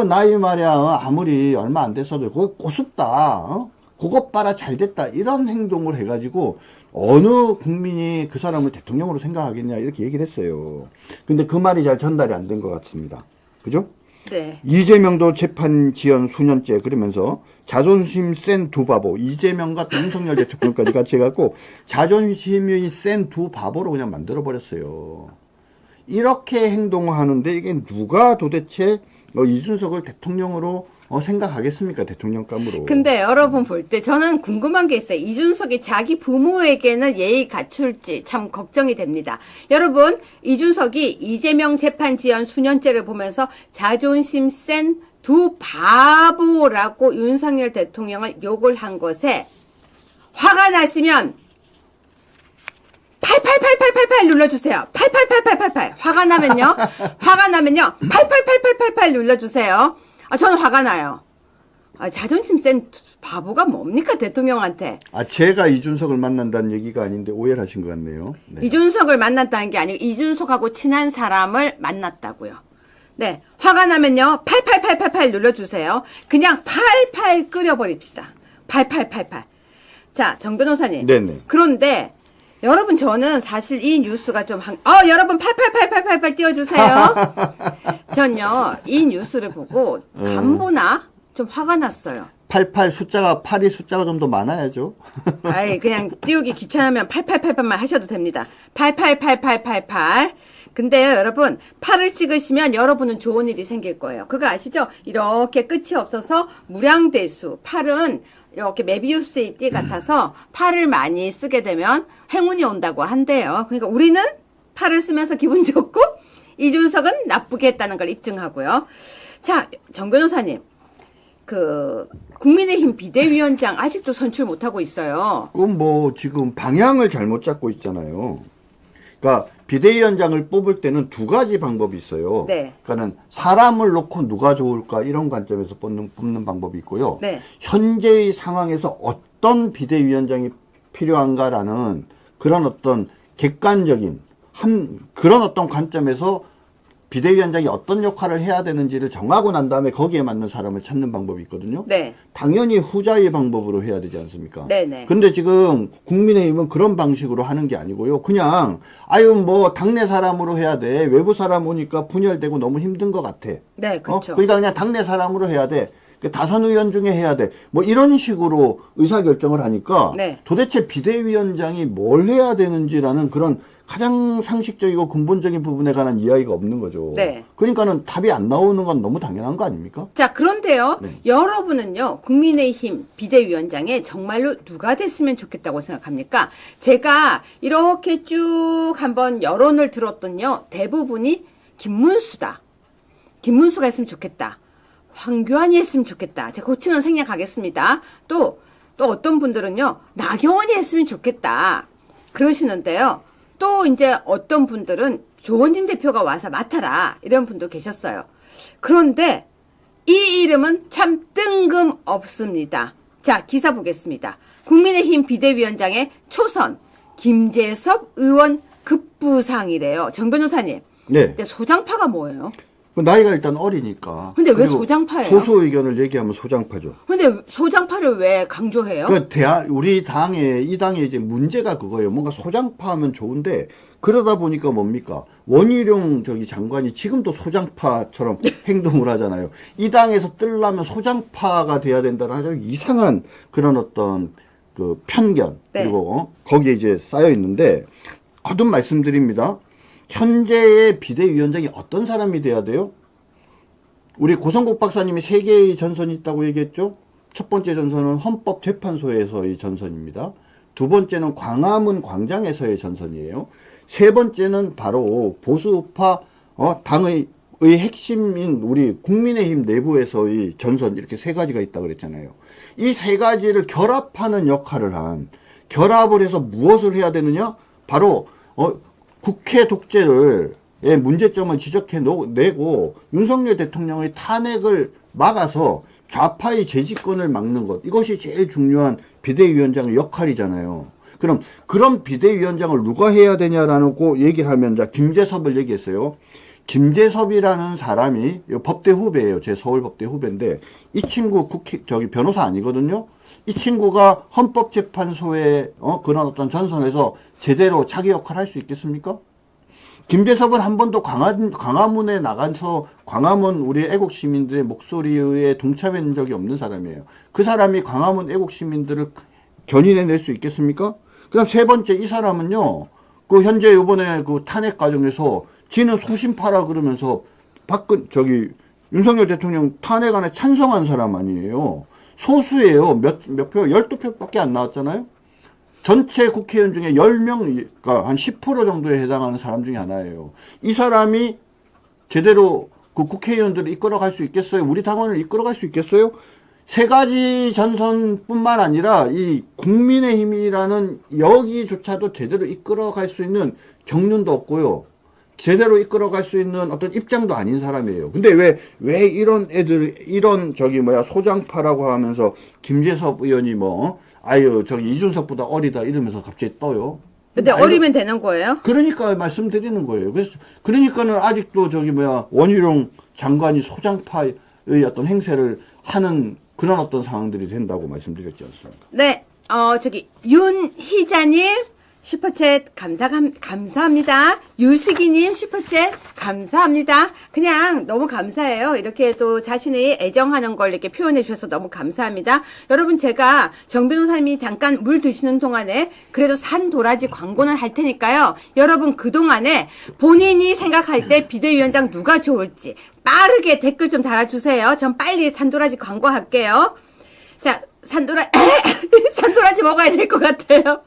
나이 말이야. 아무리 얼마 안 됐어도 그거 꼬숩다. 그것 봐라 잘 됐다. 이런 행동을 해가지고 어느 국민이 그 사람을 대통령으로 생각하겠냐 이렇게 얘기를 했어요. 근데 그 말이 잘 전달이 안 된 것 같습니다. 그죠? 네. 이재명도 재판 지연 수년째 그러면서 자존심 센 두 바보 이재명과 윤석열 대통령까지 같이 해갖고 자존심이 센 두 바보로 그냥 만들어버렸어요. 이렇게 행동하는데 이게 누가 도대체 이준석을 대통령으로 생각하겠습니까? 대통령감으로. 근데 여러분 볼 때 저는 궁금한 게 있어요. 이준석이 자기 부모에게는 예의 갖출지 참 걱정이 됩니다. 여러분 이준석이 이재명 재판 지연 수년째를 보면서 자존심 센 두 바보라고 윤석열 대통령을 욕을 한 것에 화가 나시면 8888 8888 눌러주세요. 888888. 화가 나면요. 888888 눌러주세요. 저는 화가 나요. 자존심 센 바보가 뭡니까, 대통령한테. 제가 이준석을 만난다는 얘기가 아닌데 오해를 하신 것 같네요. 네. 이준석을 만났다는 게 아니고 이준석하고 친한 사람을 만났다고요. 네, 화가 나면요 8888 눌러주세요. 그냥 88 끓여버립시다. 8888. 자, 정 변호사님. 네네. 그런데 여러분, 저는 사실 이 뉴스가 좀 여러분 888888 띄워주세요. 전요 이 뉴스를 보고 간보나 좀 화가 났어요. 88 숫자가 8이 숫자가 좀 더 많아야죠. 그냥 띄우기 귀찮으면 8888만 하셔도 됩니다. 888888. 근데요, 여러분, 8을 찍으시면 여러분은 좋은 일이 생길 거예요. 그거 아시죠? 이렇게 끝이 없어서 무량대수. 8은 이렇게 메비우스의 띠 같아서 8을 많이 쓰게 되면 행운이 온다고 한대요. 그러니까 우리는 8을 쓰면서 기분 좋고 이준석은 나쁘게 했다는 걸 입증하고요. 자, 정 변호사님. 국민의힘 비대위원장 아직도 선출 못하고 있어요. 그럼 지금 방향을 잘못 잡고 있잖아요. 그러니까 비대위원장을 뽑을 때는 두 가지 방법이 있어요. 네. 그러니까는 사람을 놓고 누가 좋을까 이런 관점에서 뽑는 방법이 있고요. 네. 현재의 상황에서 어떤 비대위원장이 필요한가라는 그런 어떤 객관적인 그런 어떤 관점에서 비대위원장이 어떤 역할을 해야 되는지를 정하고 난 다음에 거기에 맞는 사람을 찾는 방법이 있거든요. 네. 당연히 후자의 방법으로 해야 되지 않습니까? 네네. 근데 지금 국민의힘은 그런 방식으로 하는 게 아니고요. 그냥 당내 사람으로 해야 돼. 외부 사람 오니까 분열되고 너무 힘든 것 같아. 네, 그렇죠. 그러니까 그냥 당내 사람으로 해야 돼. 다선 의원 중에 해야 돼. 이런 식으로 의사결정을 하니까 네. 도대체 비대위원장이 뭘 해야 되는지라는 그런 가장 상식적이고 근본적인 부분에 관한 이야기가 없는 거죠. 네. 그러니까는 답이 안 나오는 건 너무 당연한 거 아닙니까? 자, 그런데요. 네. 여러분은요. 국민의힘 비대위원장에 정말로 누가 됐으면 좋겠다고 생각합니까? 제가 이렇게 쭉 한번 여론을 들었더니요. 대부분이 김문수다. 김문수가 했으면 좋겠다. 황교안이 했으면 좋겠다. 제가 고층은 생략하겠습니다. 또 어떤 분들은요. 나경원이 했으면 좋겠다. 그러시는데요. 또 이제 어떤 분들은 조원진 대표가 와서 맡아라. 이런 분도 계셨어요. 그런데 이 이름은 참 뜬금없습니다. 자, 기사 보겠습니다. 국민의힘 비대위원장의 초선 김재섭 의원 급부상이래요. 정 변호사님. 네. 근데 소장파가 뭐예요? 나이가 일단 어리니까. 근데 왜 그리고 소장파예요? 소수 의견을 얘기하면 소장파죠. 근데 소장파를 왜 강조해요? 우리 이 당에 이제 문제가 그거예요. 뭔가 소장파하면 좋은데 그러다 보니까 뭡니까? 원희룡 장관이 지금도 소장파처럼 행동을 하잖아요. 이 당에서 뜰려면 소장파가 돼야 된다는 아주 이상한 그런 어떤 편견. 네. 그리고 거기에 이제 쌓여 있는데 거듭 말씀드립니다. 현재의 비대위원장이 어떤 사람이 돼야 돼요? 우리 고성국 박사님이 3개의 전선이 있다고 얘기했죠? 첫 번째 전선은 헌법재판소에서의 전선입니다. 두 번째는 광화문 광장에서의 전선이에요. 세 번째는 바로 보수파 당의 핵심인 우리 국민의힘 내부에서의 전선, 이렇게 3가지가 있다고 그랬잖아요. 이 3가지를 결합하는 역할을 결합을 해서 무엇을 해야 되느냐? 바로 국회 독재의 문제점을 지적해내고 윤석열 대통령의 탄핵을 막아서 좌파의 재집권을 막는 것. 이것이 제일 중요한 비대위원장의 역할이잖아요. 그럼 그런 비대위원장을 누가 해야 되냐라는 얘기를 하면 김재섭을 얘기했어요. 김재섭이라는 사람이 법대 후배예요. 제 서울법대 후배인데 이 친구 변호사 아니거든요. 이 친구가 헌법재판소의 그런 어떤 전선에서 제대로 자기 역할을 할 수 있겠습니까? 김재섭은 한 번도 광화문에 나가서 광화문 우리 애국 시민들의 목소리에 동참한 적이 없는 사람이에요. 그 사람이 광화문 애국 시민들을 견인해낼 수 있겠습니까? 그다음 세 번째, 이 사람은요, 현재 이번에 탄핵 과정에서 지는 소신파라 그러면서 윤석열 대통령 탄핵안에 찬성한 사람 아니에요. 소수예요. 몇 표, 12표밖에 안 나왔잖아요. 전체 국회의원 중에 10명, 그러니까 한 10% 정도에 해당하는 사람 중에 하나예요. 이 사람이 제대로 국회의원들을 이끌어갈 수 있겠어요? 우리 당원을 이끌어갈 수 있겠어요? 세 가지 전선뿐만 아니라 이 국민의힘이라는 여기조차도 제대로 이끌어갈 수 있는 경륜도 없고요. 제대로 이끌어갈 수 있는 어떤 입장도 아닌 사람이에요. 근데 왜 이런 애들, 이런 소장파라고 하면서 김재섭 의원이 이준석보다 어리다 이러면서 갑자기 떠요. 근데 어리면 되는 거예요? 그러니까 말씀드리는 거예요. 그러니까는 아직도 원희룡 장관이 소장파의 어떤 행세를 하는 그런 어떤 상황들이 된다고 말씀드렸지 않습니까? 네, 윤희자님 슈퍼챗 감사합니다. 유식이님 슈퍼챗 감사합니다. 그냥 너무 감사해요. 이렇게 또 자신의 애정하는 걸 이렇게 표현해 주셔서 너무 감사합니다. 여러분, 제가 정 변호사님이 잠깐 물 드시는 동안에 그래도 산도라지 광고는 할 테니까요. 여러분, 그동안에 본인이 생각할 때 비대위원장 누가 좋을지 빠르게 댓글 좀 달아주세요. 전 빨리 산도라지 광고할게요. 자, 산도라지 먹어야 될 것 같아요.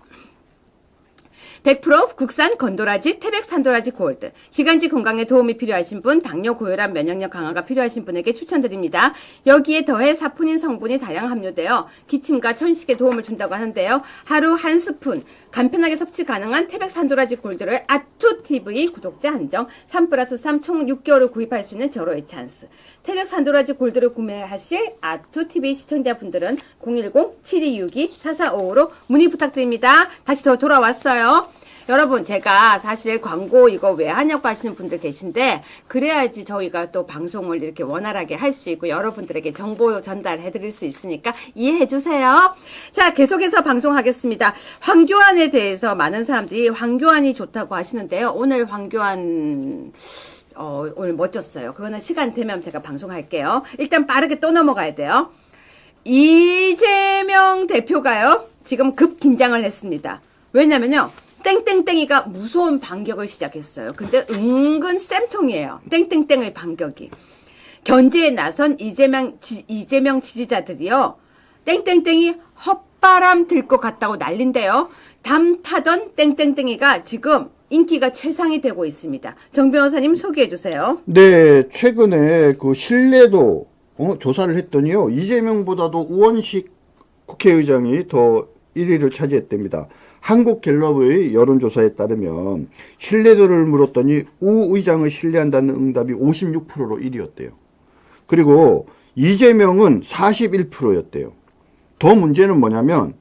100% 국산 건도라지, 태백 산도라지 골드. 기관지 건강에 도움이 필요하신 분, 당뇨, 고혈압, 면역력 강화가 필요하신 분에게 추천드립니다. 여기에 더해 사포닌 성분이 다량 함유되어 기침과 천식에 도움을 준다고 하는데요. 하루 한 스푼 간편하게 섭취 가능한 태백 산도라지 골드를 아투TV 구독자 한정 3+3 총 6개월을 구입할 수 있는 절호의 찬스. 태백 산도라지 골드를 구매하실 아투TV 시청자분들은 010-7262-4455로 문의 부탁드립니다. 다시 돌아왔어요. 여러분, 제가 사실 광고 이거 왜 하냐고 하시는 분들 계신데, 그래야지 저희가 또 방송을 이렇게 원활하게 할 수 있고 여러분들에게 정보 전달해 드릴 수 있으니까 이해해 주세요. 자, 계속해서 방송하겠습니다. 황교안에 대해서 많은 사람들이 황교안이 좋다고 하시는데요. 오늘 황교안 오늘 멋졌어요. 그거는 시간 되면 제가 방송할게요. 일단 빠르게 또 넘어가야 돼요. 이재명 대표가요, 지금 급 긴장을 했습니다. 왜냐면요, 땡땡땡이가 무서운 반격을 시작했어요. 근데 은근 쌤통이에요. 땡땡땡의 반격이. 견제에 나선 이재명 지지자들이요, 땡땡땡이 헛바람 들 것 같다고 난린데요. 담 타던 땡땡땡이가 지금 인기가 최상이 되고 있습니다. 정 변호사님 소개해 주세요. 네, 최근에 그 신뢰도 조사를 했더니요, 이재명보다도 우원식 국회의장이 더 1위를 차지했답니다. 한국갤럽의 여론조사에 따르면 신뢰도를 물었더니 우 의장을 신뢰한다는 응답이 56%로 1위였대요. 그리고 이재명은 41%였대요. 더 문제는 뭐냐면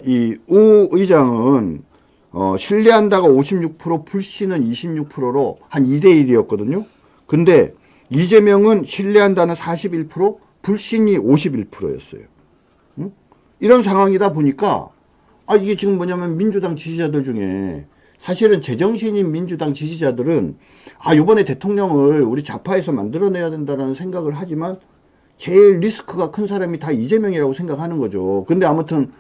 이 우 의장은 신뢰한다가 56%, 불신은 26%로 한 2대1이었거든요. 근데 이재명은 신뢰한다는 41%, 불신이 51%였어요. 응? 이런 상황이다 보니까 이게 지금 뭐냐면 민주당 지지자들 중에 사실은 제정신인 민주당 지지자들은 이번에 대통령을 우리 좌파에서 만들어내야 된다는 생각을 하지만 제일 리스크가 큰 사람이 다 이재명이라고 생각하는 거죠. 근데 아무튼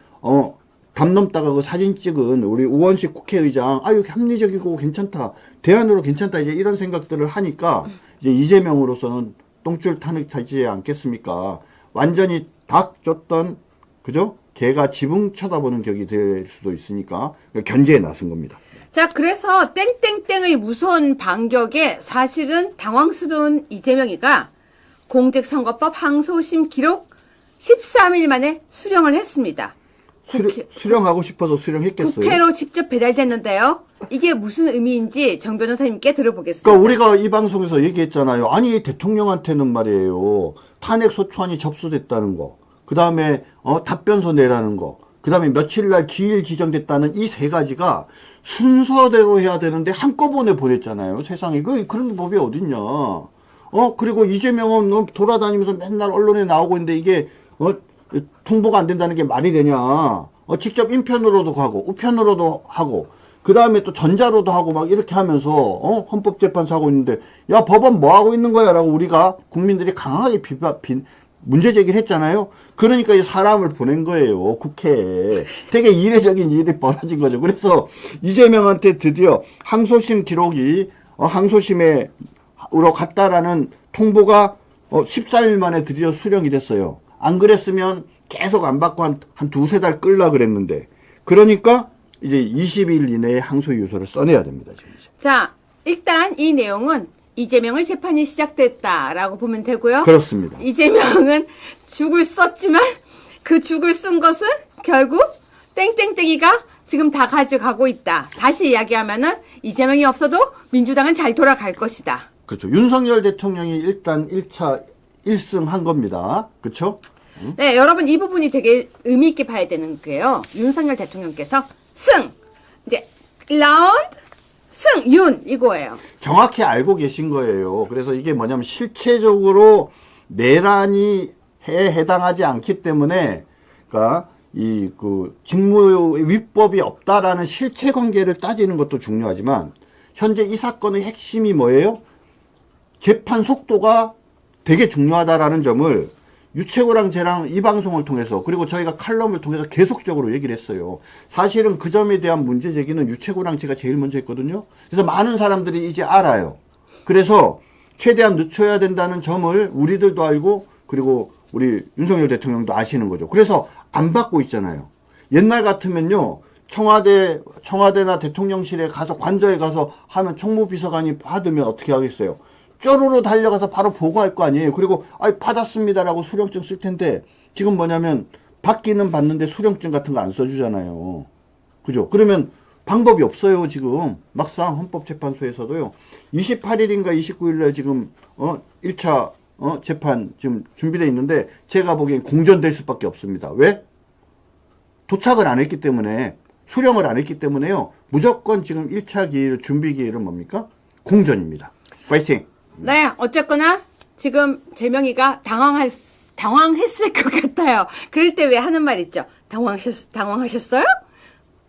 담 넘다가 그 사진 찍은 우리 우원식 국회의장 이렇게 합리적이고 괜찮다, 대안으로 괜찮다, 이제 이런 생각들을 하니까 이제 이재명으로서는 똥줄 타지 않겠습니까? 완전히 닭 쫓던, 그죠? 개가 지붕 쳐다보는 격이 될 수도 있으니까 견제에 나선 겁니다. 자, 그래서 땡땡땡의 무서운 반격에 사실은 당황스러운 이재명이가 공직선거법 항소심 기록 13일 만에 수령을 했습니다. 수령하고 싶어서 수령했겠어요? 국회로 직접 배달됐는데요. 이게 무슨 의미인지 정 변호사님께 들어보겠습니다. 그러니까 우리가 이 방송에서 얘기했잖아요. 아니, 대통령한테는 말이에요, 탄핵소추안이 접수됐다는 거, 그 다음에 답변서 내라는 거, 그 다음에 며칠날 기일 지정됐다는 이 세 가지가 순서대로 해야 되는데 한꺼번에 보냈잖아요. 세상에 그런 법이 어딨냐. 그리고 이재명은 돌아다니면서 맨날 언론에 나오고 있는데 이게 통보가 안 된다는 게 말이 되냐. 직접 인편으로도 가고 우편으로도 하고 그 다음에 또 전자로도 하고 막 이렇게 하면서 헌법재판소 하고 있는데, 야, 법원 뭐 하고 있는 거야 라고 우리가 국민들이 강하게 문제 제기를 했잖아요. 그러니까 이 사람을 보낸 거예요, 국회에. 되게 이례적인 일이 벌어진 거죠. 그래서 이재명한테 드디어 항소심 기록이 항소심으로 갔다라는 통보가 14일 만에 드디어 수령이 됐어요. 안 그랬으면 계속 안 받고 한 두세 달 끌라 그랬는데, 그러니까 이제 20일 이내에 항소 유서를 써내야 됩니다, 지금. 자, 일단 이 내용은 이재명의 재판이 시작됐다라고 보면 되고요. 그렇습니다. 이재명은 죽을 썼지만 그 죽을 쓴 것은 결국 땡땡땡이가 지금 다 가져가고 있다. 다시 이야기하면은 이재명이 없어도 민주당은 잘 돌아갈 것이다. 그렇죠. 윤석열 대통령이 일단 1차 1승 한 겁니다. 그렇죠? 네, 여러분 이 부분이 되게 의미 있게 봐야 되는 게요. 윤석열 대통령께서 승, 이제 라운드 승, 윤 이거예요. 정확히 알고 계신 거예요. 그래서 이게 뭐냐면 실체적으로 내란이 해당하지 않기 때문에, 그러니까 이 그 직무 위법이 없다라는 실체 관계를 따지는 것도 중요하지만 현재 이 사건의 핵심이 뭐예요? 재판 속도가 되게 중요하다라는 점을 유채고랑 쟤랑 이 방송을 통해서 그리고 저희가 칼럼을 통해서 계속적으로 얘기를 했어요. 사실은 그 점에 대한 문제 제기는 유채고랑 제가 제일 먼저 했거든요. 그래서 많은 사람들이 이제 알아요. 그래서 최대한 늦춰야 된다는 점을 우리들도 알고 그리고 우리 윤석열 대통령도 아시는 거죠. 그래서 안 받고 있잖아요. 옛날 같으면요. 청와대나 대통령실에 가서 관저에 가서 하면 총무비서관이 받으면 어떻게 하겠어요? 쪼르르 달려가서 바로 보고할 거 아니에요. 그리고 받았습니다라고 수령증 쓸 텐데 지금 뭐냐면 받기는 받는데 수령증 같은 거 안 써주잖아요. 그죠? 그러면 방법이 없어요. 지금 막상 헌법재판소에서도요. 28일인가 29일날 지금 1차 재판 지금 준비되어 있는데 제가 보기엔 공전될 수밖에 없습니다. 왜? 도착을 안 했기 때문에 수령을 안 했기 때문에요. 무조건 지금 1차 기일 준비 기일은 뭡니까? 공전입니다. 파이팅! 네, 어쨌거나 지금 재명이가 당황했을 것 같아요. 그럴 때 왜 하는 말 있죠? 당황하셨어요?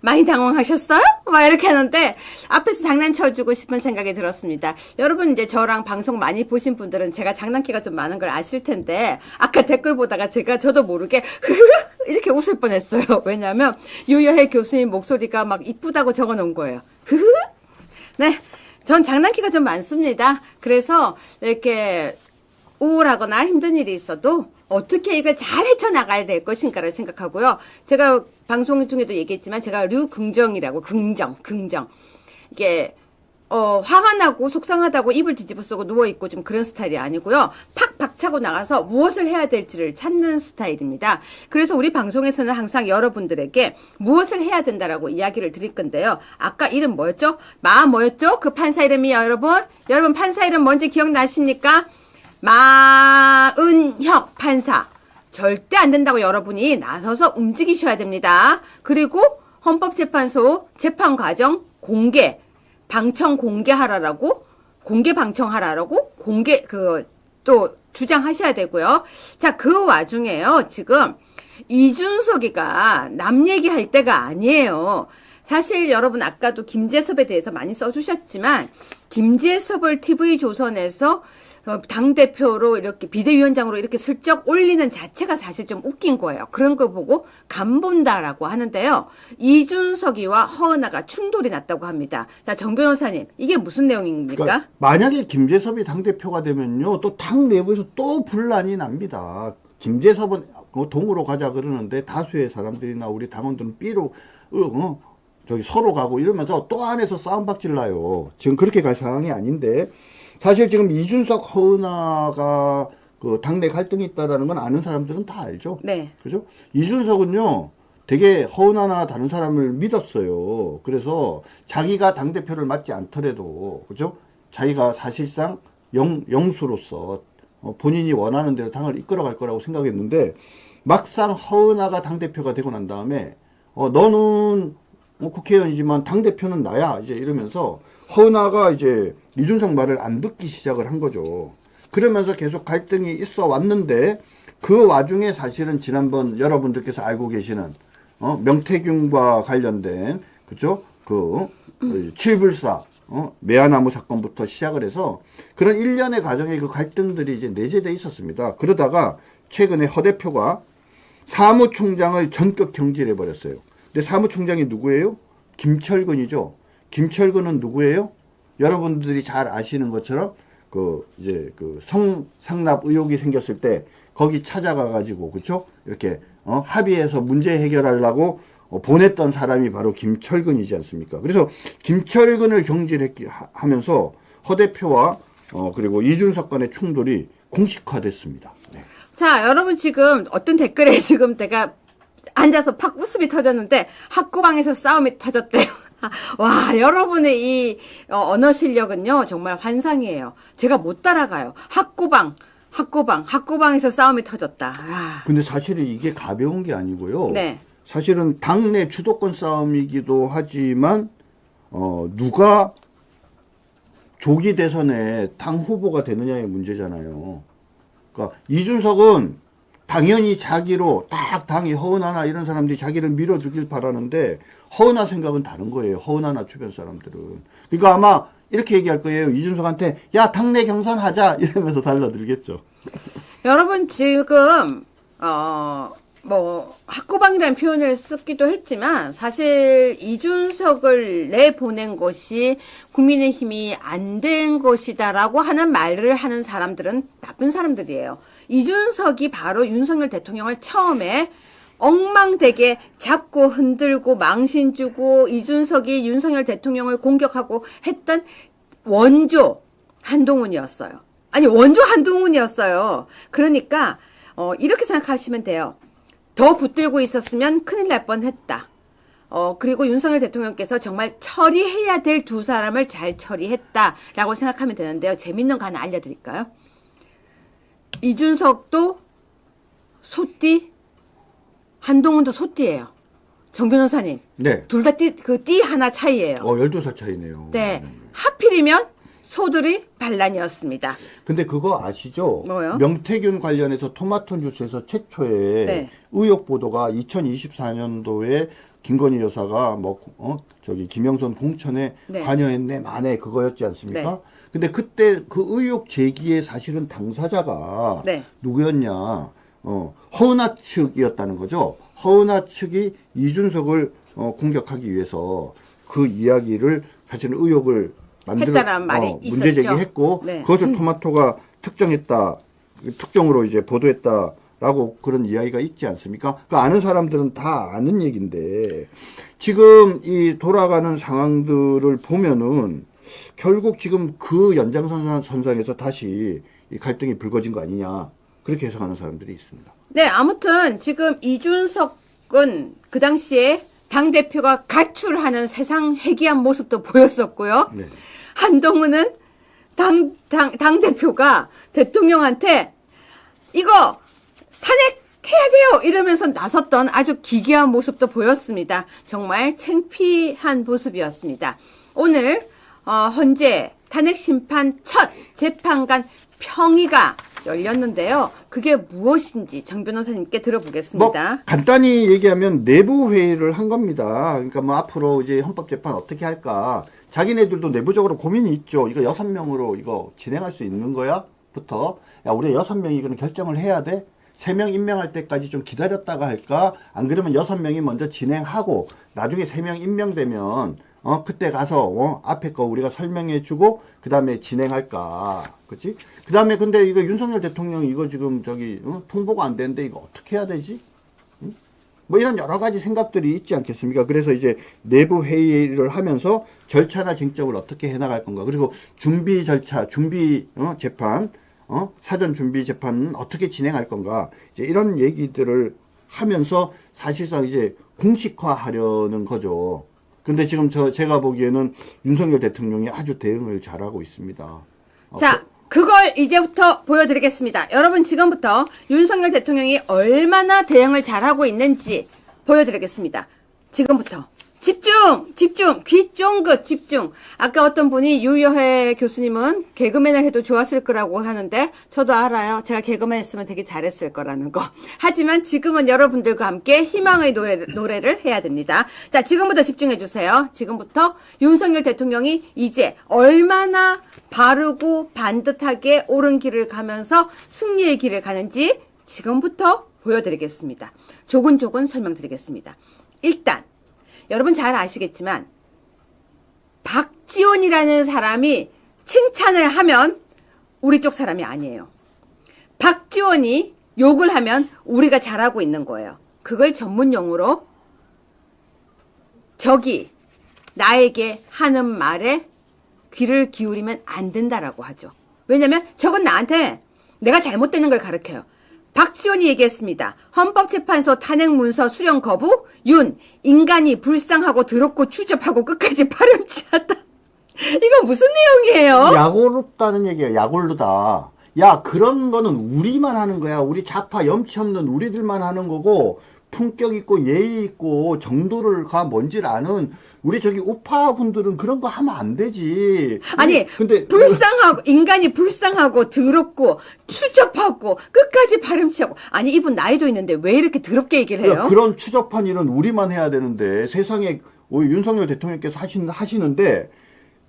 많이 당황하셨어요? 막 이렇게 하는데 앞에서 장난쳐주고 싶은 생각이 들었습니다. 여러분 이제 저랑 방송 많이 보신 분들은 제가 장난기가 좀 많은 걸 아실 텐데 아까 댓글 보다가 저도 모르게 이렇게 웃을 뻔했어요. 왜냐하면 유여해 교수님 목소리가 막 이쁘다고 적어놓은 거예요. 네, 전 장난기가 좀 많습니다. 그래서 이렇게 우울하거나 힘든 일이 있어도 어떻게 이걸 잘 헤쳐나가야 될 것인가를 생각하고요. 제가 방송 중에도 얘기했지만 제가 류긍정이라고 긍정. 이게 화가 나고 속상하다고 이불 뒤집어 쓰고 누워있고 좀 그런 스타일이 아니고요. 팍 박차고 나가서 무엇을 해야 될지를 찾는 스타일입니다. 그래서 우리 방송에서는 항상 여러분들에게 무엇을 해야 된다라고 이야기를 드릴 건데요. 아까 이름 뭐였죠? 뭐였죠? 그 판사 이름이요, 여러분? 여러분 판사 이름 뭔지 기억나십니까? 마은혁 판사. 절대 안 된다고 여러분이 나서서 움직이셔야 됩니다. 그리고 헌법재판소 재판 과정 공개, 방청 공개하라라고, 공개 방청하라라고, 또 주장하셔야 되고요. 자, 그 와중에요. 지금 이준석이가 남 얘기할 때가 아니에요. 사실 여러분 아까도 김재섭에 대해서 많이 써주셨지만 김재섭을 TV조선에서 당대표로 이렇게 비대위원장으로 이렇게 슬쩍 올리는 자체가 사실 좀 웃긴 거예요. 그런 거 보고 간본다라고 하는데요. 이준석이와 허은하가 충돌이 났다고 합니다. 자, 정 변호사님, 이게 무슨 내용입니까? 그러니까 만약에 김재섭이 당대표가 되면요. 또 당 내부에서 또 분란이 납니다. 김재섭은 동으로 가자 그러는데 다수의 사람들이나 우리 당원들은 B로 저기 서로 가고 이러면서 또 안에서 싸움박질 나요. 지금 그렇게 갈 상황이 아닌데 사실 지금 이준석 허은하가 그 당내 갈등이 있다라는 건 아는 사람들은 다 알죠. 네. 그죠? 이준석은요, 되게 허은하나 다른 사람을 믿었어요. 그래서 자기가 당대표를 맡지 않더라도, 그죠? 자기가 사실상 영수로서 본인이 원하는 대로 당을 이끌어갈 거라고 생각했는데, 막상 허은하가 당대표가 되고 난 다음에, 너는 국회의원이지만 당대표는 나야. 이제 이러면서 허은하가 이제 이준석 말을 안 듣기 시작을 한 거죠. 그러면서 계속 갈등이 있어 왔는데 그 와중에 사실은 지난번 여러분들께서 알고 계시는 명태균과 관련된 그죠? 그 칠불사 매화나무 사건부터 시작을 해서 그런 일련의 과정에 그 갈등들이 이제 내재돼 있었습니다. 그러다가 최근에 허 대표가 사무총장을 전격 경질해 버렸어요. 근데 사무총장이 누구예요? 김철근이죠. 김철근은 누구예요? 여러분들이 잘 아시는 것처럼 이제 성상납 의혹이 생겼을 때 거기 찾아가 가지고 그렇죠? 이렇게 합의해서 문제 해결하려고 보냈던 사람이 바로 김철근이지 않습니까? 그래서 김철근을 경질하면서 허 대표와 그리고 이준석 간의 충돌이 공식화됐습니다. 네. 자, 여러분 지금 어떤 댓글에 지금 제가 앉아서 팍 웃음이 터졌는데 학구방에서 싸움이 터졌대요. 와, 여러분의 이 언어 실력은요 정말 환상이에요. 제가 못 따라가요. 학구방에서 싸움이 터졌다. 와. 근데 사실은 이게 가벼운 게 아니고요. 네. 사실은 당내 주도권 싸움이기도 하지만 누가 조기 대선에 당 후보가 되느냐의 문제잖아요. 그러니까 이준석은 당연히 자기로 딱 당이 허은하나 이런 사람들이 자기를 밀어주길 바라는데 허은하 생각은 다른 거예요. 허은하나 주변 사람들은. 그러니까 아마 이렇게 얘기할 거예요. 이준석한테 야 당내 경선하자 이러면서 달라들겠죠. 여러분 지금 뭐 학구방이라는 표현을 쓰기도 했지만 사실 이준석을 내보낸 것이 국민의힘이 안 된 것이다라고 하는 말을 하는 사람들은 나쁜 사람들이에요. 이준석이 바로 윤석열 대통령을 처음에 엉망되게 잡고 흔들고 망신 주고 이준석이 윤석열 대통령을 공격하고 했던 원조 한동훈이었어요. 아니 원조 한동훈이었어요. 그러니까 이렇게 생각하시면 돼요. 더 붙들고 있었으면 큰일 날 뻔했다. 그리고 윤석열 대통령께서 정말 처리해야 될 두 사람을 잘 처리했다라고 생각하면 되는데요. 재밌는 거 하나 알려드릴까요? 이준석도 소띠, 한동훈도 소띠예요. 정 변호사님. 네. 둘 다 띠 하나 차이예요. 12살 차이네요. 네. 하필이면 소들이 반란이었습니다. 근데 그거 아시죠? 뭐요? 명태균 관련해서 토마토 뉴스에서 최초의 네. 의혹 보도가 2024년도에 김건희 여사가 김영선 공천에 네. 관여했네 만에 그거였지 않습니까? 네. 근데 그때 그 의혹 제기의 사실은 당사자가 네. 누구였냐? 허은하 측이었다는 거죠. 허은하 측이 이준석을 공격하기 위해서 그 이야기를 사실은 의혹을 했다라는 말이 문제 있었죠. 제기했고 네. 그것을 토마토가 특정으로 이제 보도했다라고 그런 이야기가 있지 않습니까? 그 아는 사람들은 다 아는 얘기인데 지금 이 돌아가는 상황들을 보면은 결국 지금 그 연장선상에서 다시 이 갈등이 불거진 거 아니냐 그렇게 해석하는 사람들이 있습니다. 네, 아무튼 지금 이준석은 그 당시에 당대표가 가출하는 세상 해기한 모습도 보였었고요. 네. 한동훈은 당대표가 대통령한테 이거 탄핵해야 돼요! 이러면서 나섰던 아주 기괴한 모습도 보였습니다. 정말 창피한 모습이었습니다. 오늘, 헌재 탄핵심판 첫 재판관 평의가 열렸는데요. 그게 무엇인지 정 변호사님께 들어보겠습니다. 간단히 얘기하면 내부 회의를 한 겁니다. 그러니까 앞으로 이제 헌법재판 어떻게 할까? 자기네들도 내부적으로 고민이 있죠. 이거 6명으로 이거 진행할 수 있는 거야? 부터 야, 우리 6명이 이거는 결정을 해야 돼? 3명 임명할 때까지 좀 기다렸다가 할까? 안 그러면 6명이 먼저 진행하고 나중에 3명 임명되면 그때 가서 앞에 거 우리가 설명해 주고 그 다음에 진행할까? 그치? 그 다음에 근데 이거 윤석열 대통령이 이거 지금 통보가 안 되는데 이거 어떻게 해야 되지? 응? 뭐 이런 여러 가지 생각들이 있지 않겠습니까? 그래서 이제 내부 회의를 하면서 절차나 쟁점을 어떻게 해나갈 건가? 그리고 준비 절차, 재판, 사전 준비 재판은 어떻게 진행할 건가? 이제 이런 얘기들을 하면서 사실상 이제 공식화하려는 거죠. 근데 지금 제가 보기에는 윤석열 대통령이 아주 대응을 잘하고 있습니다. 자, 그걸 이제부터 보여드리겠습니다. 여러분 지금부터 윤석열 대통령이 얼마나 대응을 잘하고 있는지 보여드리겠습니다. 지금부터 집중! 귀 쫑긋 집중! 아까 어떤 분이 유여해 교수님은 개그맨을 해도 좋았을 거라고 하는데 저도 알아요. 제가 개그맨 했으면 되게 잘했을 거라는 거. 하지만 지금은 여러분들과 함께 희망의 노래를 해야 됩니다. 자, 지금부터 집중해 주세요. 지금부터 윤석열 대통령이 이제 얼마나 바르고 반듯하게 옳은 길을 가면서 승리의 길을 가는지 지금부터 보여드리겠습니다. 조근조근 설명드리겠습니다. 일단 여러분 잘 아시겠지만 박지원이라는 사람이 칭찬을 하면 우리 쪽 사람이 아니에요. 박지원이 욕을 하면 우리가 잘하고 있는 거예요. 그걸 전문용어로 적이 나에게 하는 말에 귀를 기울이면 안 된다라고 하죠. 왜냐면 저건 나한테 내가 잘못되는 걸 가르쳐요. 박지원이 얘기했습니다. 헌법재판소 탄핵문서 수령 거부, 윤, 인간이 불쌍하고 더럽고 추접하고 끝까지 파렴치하다. 이거 무슨 내용이에요? 약올롭다는 얘기야. 약올르다. 야, 그런 거는 우리만 하는 거야. 우리 좌파 염치 없는 우리들만 하는 거고, 품격 있고 예의 있고 정도를가 뭔지를 아는 우리 저기 우파 분들은 그런 거 하면 안 되지. 아니, 근데 불쌍하고, 인간이 불쌍하고, 더럽고, 추접하고, 끝까지 파렴치하고. 아니, 이분 나이도 있는데 왜 이렇게 더럽게 얘기를 해요? 그런 추접한 일은 우리만 해야 되는데 세상에 우리 윤석열 대통령께서 하시는데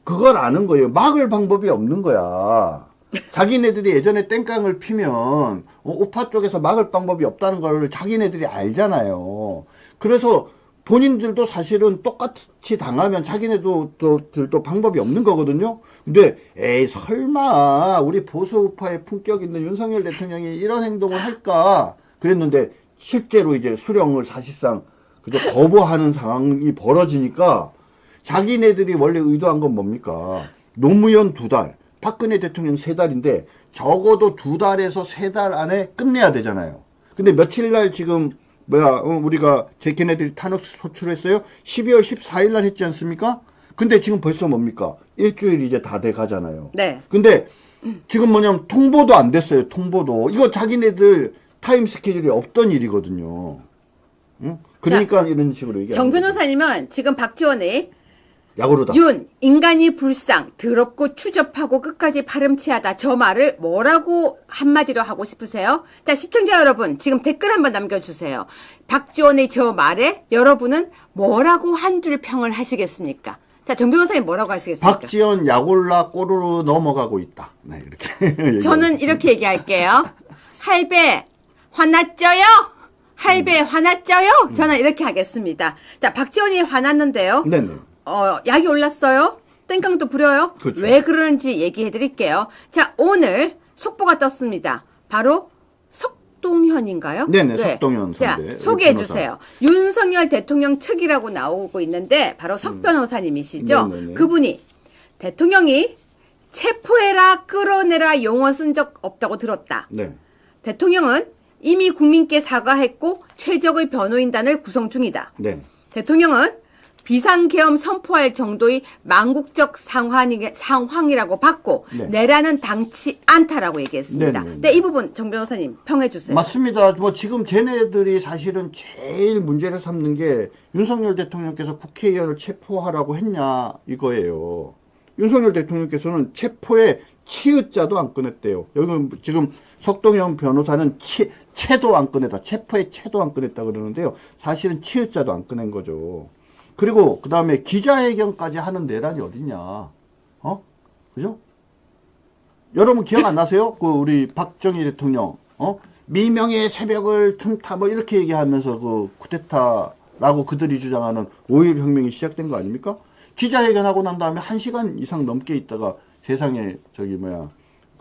그걸 아는 거예요. 막을 방법이 없는 거야. 자기네들이 예전에 땡깡을 피면 우파 쪽에서 막을 방법이 없다는 걸 자기네들이 알잖아요. 그래서 본인들도 사실은 똑같이 당하면 자기네들도 방법이 없는 거거든요. 근데 에이 설마 우리 보수 우파의 품격 있는 윤석열 대통령이 이런 행동을 할까 그랬는데 실제로 이제 수령을 사실상 그저 거부하는 상황이 벌어지니까 자기네들이 원래 의도한 건 뭡니까? 노무현 2달, 박근혜 대통령 3달인데 적어도 2달에서 3달 안에 끝내야 되잖아요. 근데 며칠 날 지금 우리가 걔네들이 탄핵 소추했어요? 12월 14일 날 했지 않습니까? 근데 지금 벌써 뭡니까? 일주일 이제 다 돼 가잖아요. 네. 근데 지금 뭐냐면 통보도 안 됐어요. 통보도. 이거 자기네들 타임 스케줄이 없던 일이거든요. 응? 그러니까 이런 식으로 얘기하는 정 변호사님은 지금 박지원의 약오르다. 윤, 인간이 불쌍, 더럽고 추접하고 끝까지 파렴치하다. 저 말을 뭐라고 한마디로 하고 싶으세요? 자, 시청자 여러분, 지금 댓글 한번 남겨주세요. 박지원의 저 말에 여러분은 뭐라고 한 줄 평을 하시겠습니까? 자, 정 변호사님 뭐라고 하시겠습니까? 박지원 약올라 꼬르르 넘어가고 있다. 네, 이렇게. 저는 이렇게 얘기할게요. 할배, 화났죠요? 할배, 화났죠요? 저는 이렇게 하겠습니다. 자, 박지원이 화났는데요. 네네. 약이 올랐어요. 땡깡도 부려요. 그렇죠. 왜 그러는지 얘기해 드릴게요. 자, 오늘 속보가 떴습니다. 바로 석동현인가요? 네네, 석동현 자, 선배. 소개해 주세요. 윤석열 대통령 측이라고 나오고 있는데 바로 석 변호사님이시죠. 네네네. 그분이 대통령이 체포해라, 끌어내라 용어 쓴 적 없다고 들었다. 네. 대통령은 이미 국민께 사과했고 최적의 변호인단을 구성 중이다. 네. 대통령은 비상계엄 선포할 정도의 망국적 상황이라고 봤고 네. 내라는 당치 않다라고 얘기했습니다. 네네네. 네, 이 부분 정 변호사님 평해 주세요. 맞습니다. 뭐 지금 쟤네들이 사실은 제일 문제를 삼는 게 윤석열 대통령께서 국회의원을 체포하라고 했냐 이거예요. 윤석열 대통령께서는 체포에 치읓자도 안 꺼냈대요. 여기 지금 석동현 변호사는 채도 안 꺼냈다. 체포에 채도 안 꺼냈다 그러는데요. 사실은 치읓자도 안 꺼낸 거죠. 그리고 그 다음에 기자회견까지 하는 내란이 어딨냐. 그죠? 여러분 기억 안 나세요? 그 우리 박정희 대통령, 미명의 새벽을 틈타 뭐 이렇게 얘기하면서 그 쿠데타라고 그들이 주장하는 5.1 혁명이 시작된 거 아닙니까? 기자회견하고 난 다음에 1시간 이상 넘게 있다가 세상에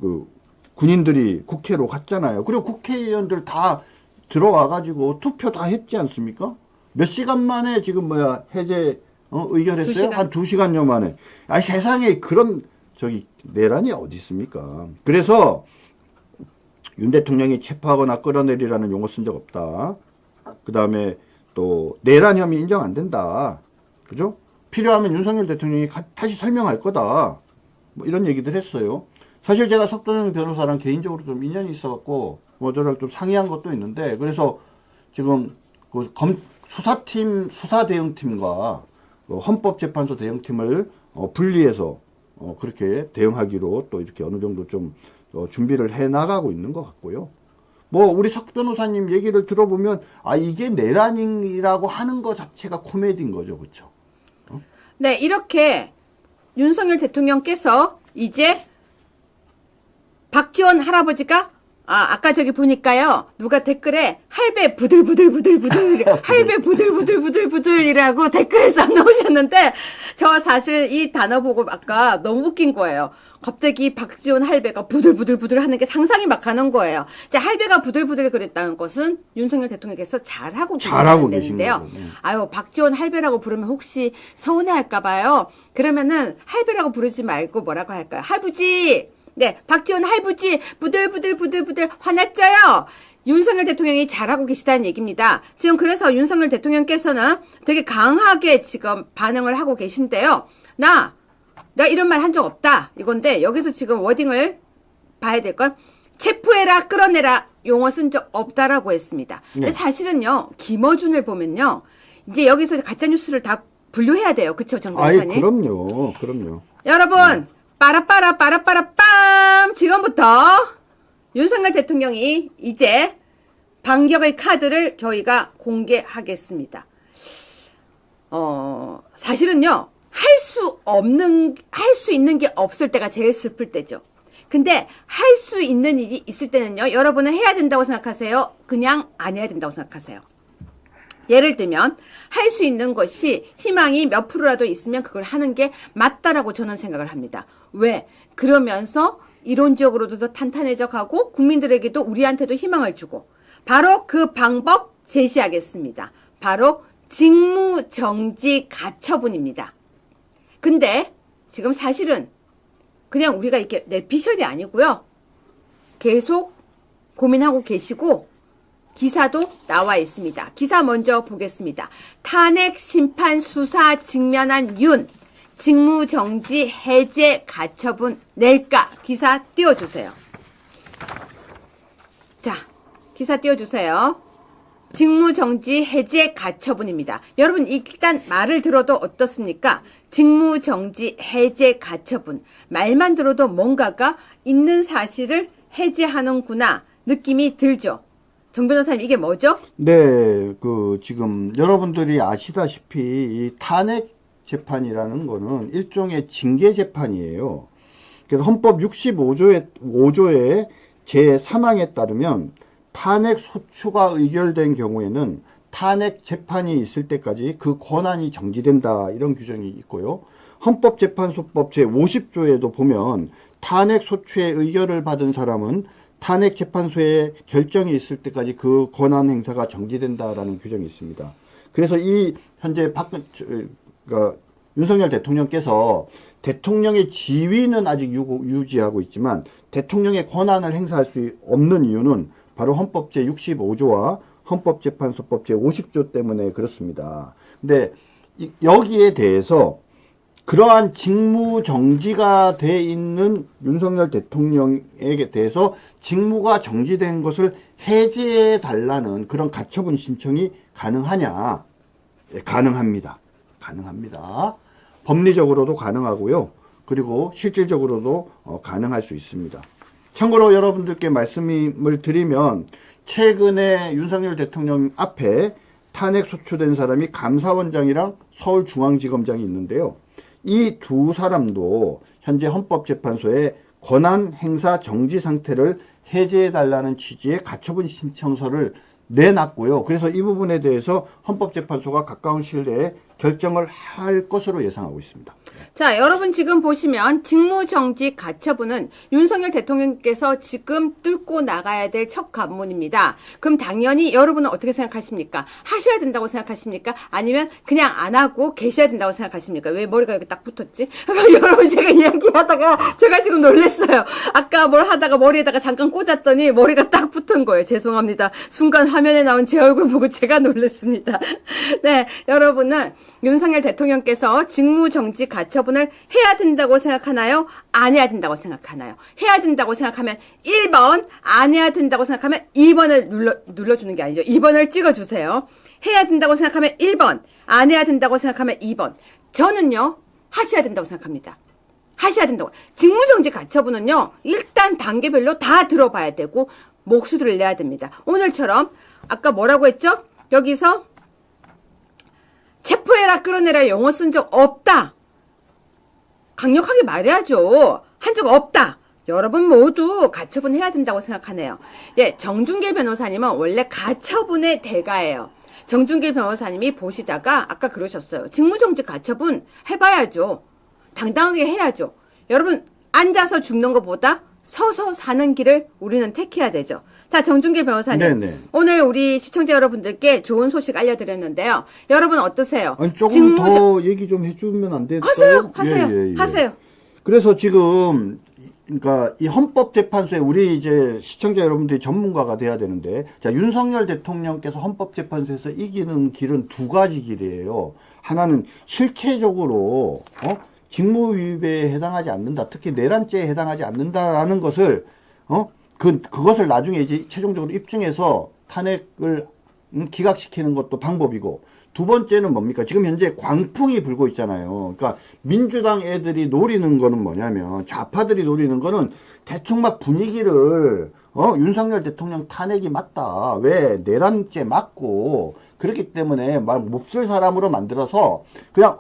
그 군인들이 국회로 갔잖아요. 그리고 국회의원들 다 들어와가지고 투표 다 했지 않습니까? 몇 시간 만에 지금 해제 의결했어요? 2시간. 한 2시간여 만에. 세상에 그런 내란이 어디 있습니까? 그래서 윤 대통령이 체포하거나 끌어내리라는 용어 쓴 적 없다. 그 다음에 또 내란 혐의 인정 안 된다. 그죠? 필요하면 윤석열 대통령이 다시 설명할 거다. 뭐 이런 얘기들 했어요. 사실 제가 석동현 변호사랑 개인적으로 좀 인연이 있어갖고 저랑 좀 상의한 것도 있는데 그래서 지금 그 수사대응팀과 헌법재판소 대응팀을 분리해서 그렇게 대응하기로 또 이렇게 어느 정도 좀 준비를 해 나가고 있는 것 같고요. 뭐 우리 석 변호사님 얘기를 들어보면 이게 내란이라고 하는 것 자체가 코미디인 거죠, 그렇죠? 네, 이렇게 윤석열 대통령께서 이제 박지원 할아버지가 아까 저기 보니까요. 누가 댓글에 할배 부들부들부들부들 할배 부들부들부들부들이라고 댓글을 써놓으셨는데 저 사실 이 단어 보고 아까 너무 웃긴 거예요. 갑자기 박지원 할배가 부들부들부들 하는 게 상상이 막 가는 거예요. 자, 할배가 부들부들 그랬다는 것은 윤석열 대통령께서 잘하고 계신 데요. 거죠. 아유, 박지원 할배라고 부르면 혹시 서운해할까 봐요. 그러면은 할배라고 부르지 말고 뭐라고 할까요? 할부지 네, 박지원 할부지 부들부들 화났죠요. 윤석열 대통령이 잘하고 계시다는 얘기입니다. 지금 그래서 윤석열 대통령께서는 되게 강하게 지금 반응을 하고 계신데요. 나 이런 말 한 적 없다. 이건데 여기서 지금 워딩을 봐야 될 건 체포해라 끌어내라 용어 쓴 적 없다라고 했습니다. 근데 네. 사실은요. 김어준을 보면요. 이제 여기서 가짜뉴스를 다 분류해야 돼요. 그쵸 정 변호사님? 그럼요. 여러분 빠라빠라 지금부터 윤석열 대통령이 이제 반격의 카드를 저희가 공개하겠습니다. 사실은요, 할 수 있는 게 없을 때가 제일 슬플 때죠. 근데 할 수 있는 일이 있을 때는요, 여러분은 해야 된다고 생각하세요? 그냥 안 해야 된다고 생각하세요? 예를 들면 할 수 있는 것이 희망이 몇 프로라도 있으면 그걸 하는 게 맞다라고 저는 생각을 합니다. 왜? 그러면서 이론적으로도 더 탄탄해져 가고 국민들에게도 우리한테도 희망을 주고 바로 그 방법 제시하겠습니다. 바로 직무정지 가처분입니다. 근데 지금 사실은 그냥 우리가 이렇게 내피셜이 아니고요. 계속 고민하고 계시고 기사도 나와 있습니다. 기사 먼저 보겠습니다. 탄핵 심판 수사 직면한 윤 직무정지 해제 가처분 낼까? 기사 띄워주세요. 자, 기사 띄워주세요. 직무정지 해제 가처분입니다. 여러분 일단 말을 들어도 어떻습니까? 직무정지 해제 가처분. 말만 들어도 뭔가가 있는 사실을 해제하는구나 느낌이 들죠. 정 변호사님 이게 뭐죠? 네, 지금 여러분들이 아시다시피 이 탄핵 재판이라는 거는 일종의 징계 재판이에요. 그래서 헌법 65조의 제3항에 따르면 탄핵 소추가 의결된 경우에는 탄핵 재판이 있을 때까지 그 권한이 정지된다 이런 규정이 있고요. 헌법재판소법 제50조에도 보면 탄핵 소추의 의결을 받은 사람은 탄핵 재판소에 결정이 있을 때까지 그 권한 행사가 정지된다라는 규정이 있습니다. 그래서 이 현재 윤석열 대통령께서 대통령의 지위는 아직 유지하고 있지만 대통령의 권한을 행사할 수 없는 이유는 바로 헌법 제65조와 헌법재판소법 제50조 때문에 그렇습니다. 근데 여기에 대해서 그러한 직무정지가 돼 있는 윤석열 대통령에게 대해서 직무가 정지된 것을 해제해 달라는 그런 가처분 신청이 가능하냐? 예, 가능합니다. 법리적으로도 가능하고요. 그리고 실질적으로도 가능할 수 있습니다. 참고로 여러분들께 말씀을 드리면 최근에 윤석열 대통령 앞에 탄핵 소추된 사람이 감사원장이랑 서울중앙지검장이 있는데요. 이 두 사람도 현재 헌법재판소에 권한 행사 정지 상태를 해제해달라는 취지의 가처분 신청서를 내놨고요. 그래서 이 부분에 대해서 헌법재판소가 가까운 시일 내에 결정을 할 것으로 예상하고 있습니다. 자, 여러분 지금 보시면 직무정지 가처분은 윤석열 대통령께서 지금 뚫고 나가야 될 첫 관문입니다. 그럼 당연히 여러분은 어떻게 생각하십니까? 하셔야 된다고 생각하십니까? 아니면 그냥 안 하고 계셔야 된다고 생각하십니까? 왜 머리가 여기 딱 붙었지? 여러분 제가 이야기하다가 제가 지금 놀랐어요. 아까 뭘 하다가 머리에다가 잠깐 꽂았더니 머리가 딱 붙은 거예요. 죄송합니다. 순간 화면에 나온 제 얼굴 보고 제가 놀랐습니다. 네, 여러분은 윤석열 대통령께서 직무정지 가처분을 해야 된다고 생각하나요? 안 해야 된다고 생각하나요? 해야 된다고 생각하면 1번, 안 해야 된다고 생각하면 2번을 눌러주는 게 아니죠. 2번을 찍어주세요. 해야 된다고 생각하면 1번, 안 해야 된다고 생각하면 2번. 저는요, 하셔야 된다고 생각합니다. 하셔야 된다고. 직무정지 가처분은요, 일단 단계별로 다 들어봐야 되고, 목소리를 내야 됩니다. 오늘처럼, 아까 뭐라고 했죠? 여기서, 체포해라 끌어내라 용어 쓴 적 없다. 강력하게 말해야죠. 한 적 없다. 여러분 모두 가처분 해야 된다고 생각하네요. 예, 정준길 변호사님은 원래 가처분의 대가예요. 정준길 변호사님이 보시다가 아까 그러셨어요. 직무정지 가처분 해봐야죠. 당당하게 해야죠. 여러분 앉아서 죽는 것보다 서서 사는 길을 우리는 택해야 되죠. 자, 정준길 변호사님. 네네. 오늘 우리 시청자 여러분들께 좋은 소식 알려드렸는데요. 여러분 어떠세요? 아니, 조금 더 얘기 좀 해주면 안 될까요? 하세요. 그래서 지금 그러니까 이 헌법재판소에 우리 이제 시청자 여러분들이 전문가가 돼야 되는데, 자, 윤석열 대통령께서 헌법재판소에서 이기는 길은 두 가지 길이에요. 하나는 실체적으로 직무유배에 해당하지 않는다, 특히 내란죄에 해당하지 않는다라는 것을 그것을 나중에 이제 최종적으로 입증해서 탄핵을 기각시키는 것도 방법이고, 두 번째는 뭡니까? 지금 현재 광풍이 불고 있잖아요. 그러니까 민주당 애들이 노리는 거는 뭐냐면, 좌파들이 노리는 거는 대충 막 분위기를 윤석열 대통령 탄핵이 맞다, 왜 내란죄 맞고 그렇기 때문에 막 몹쓸 사람으로 만들어서 그냥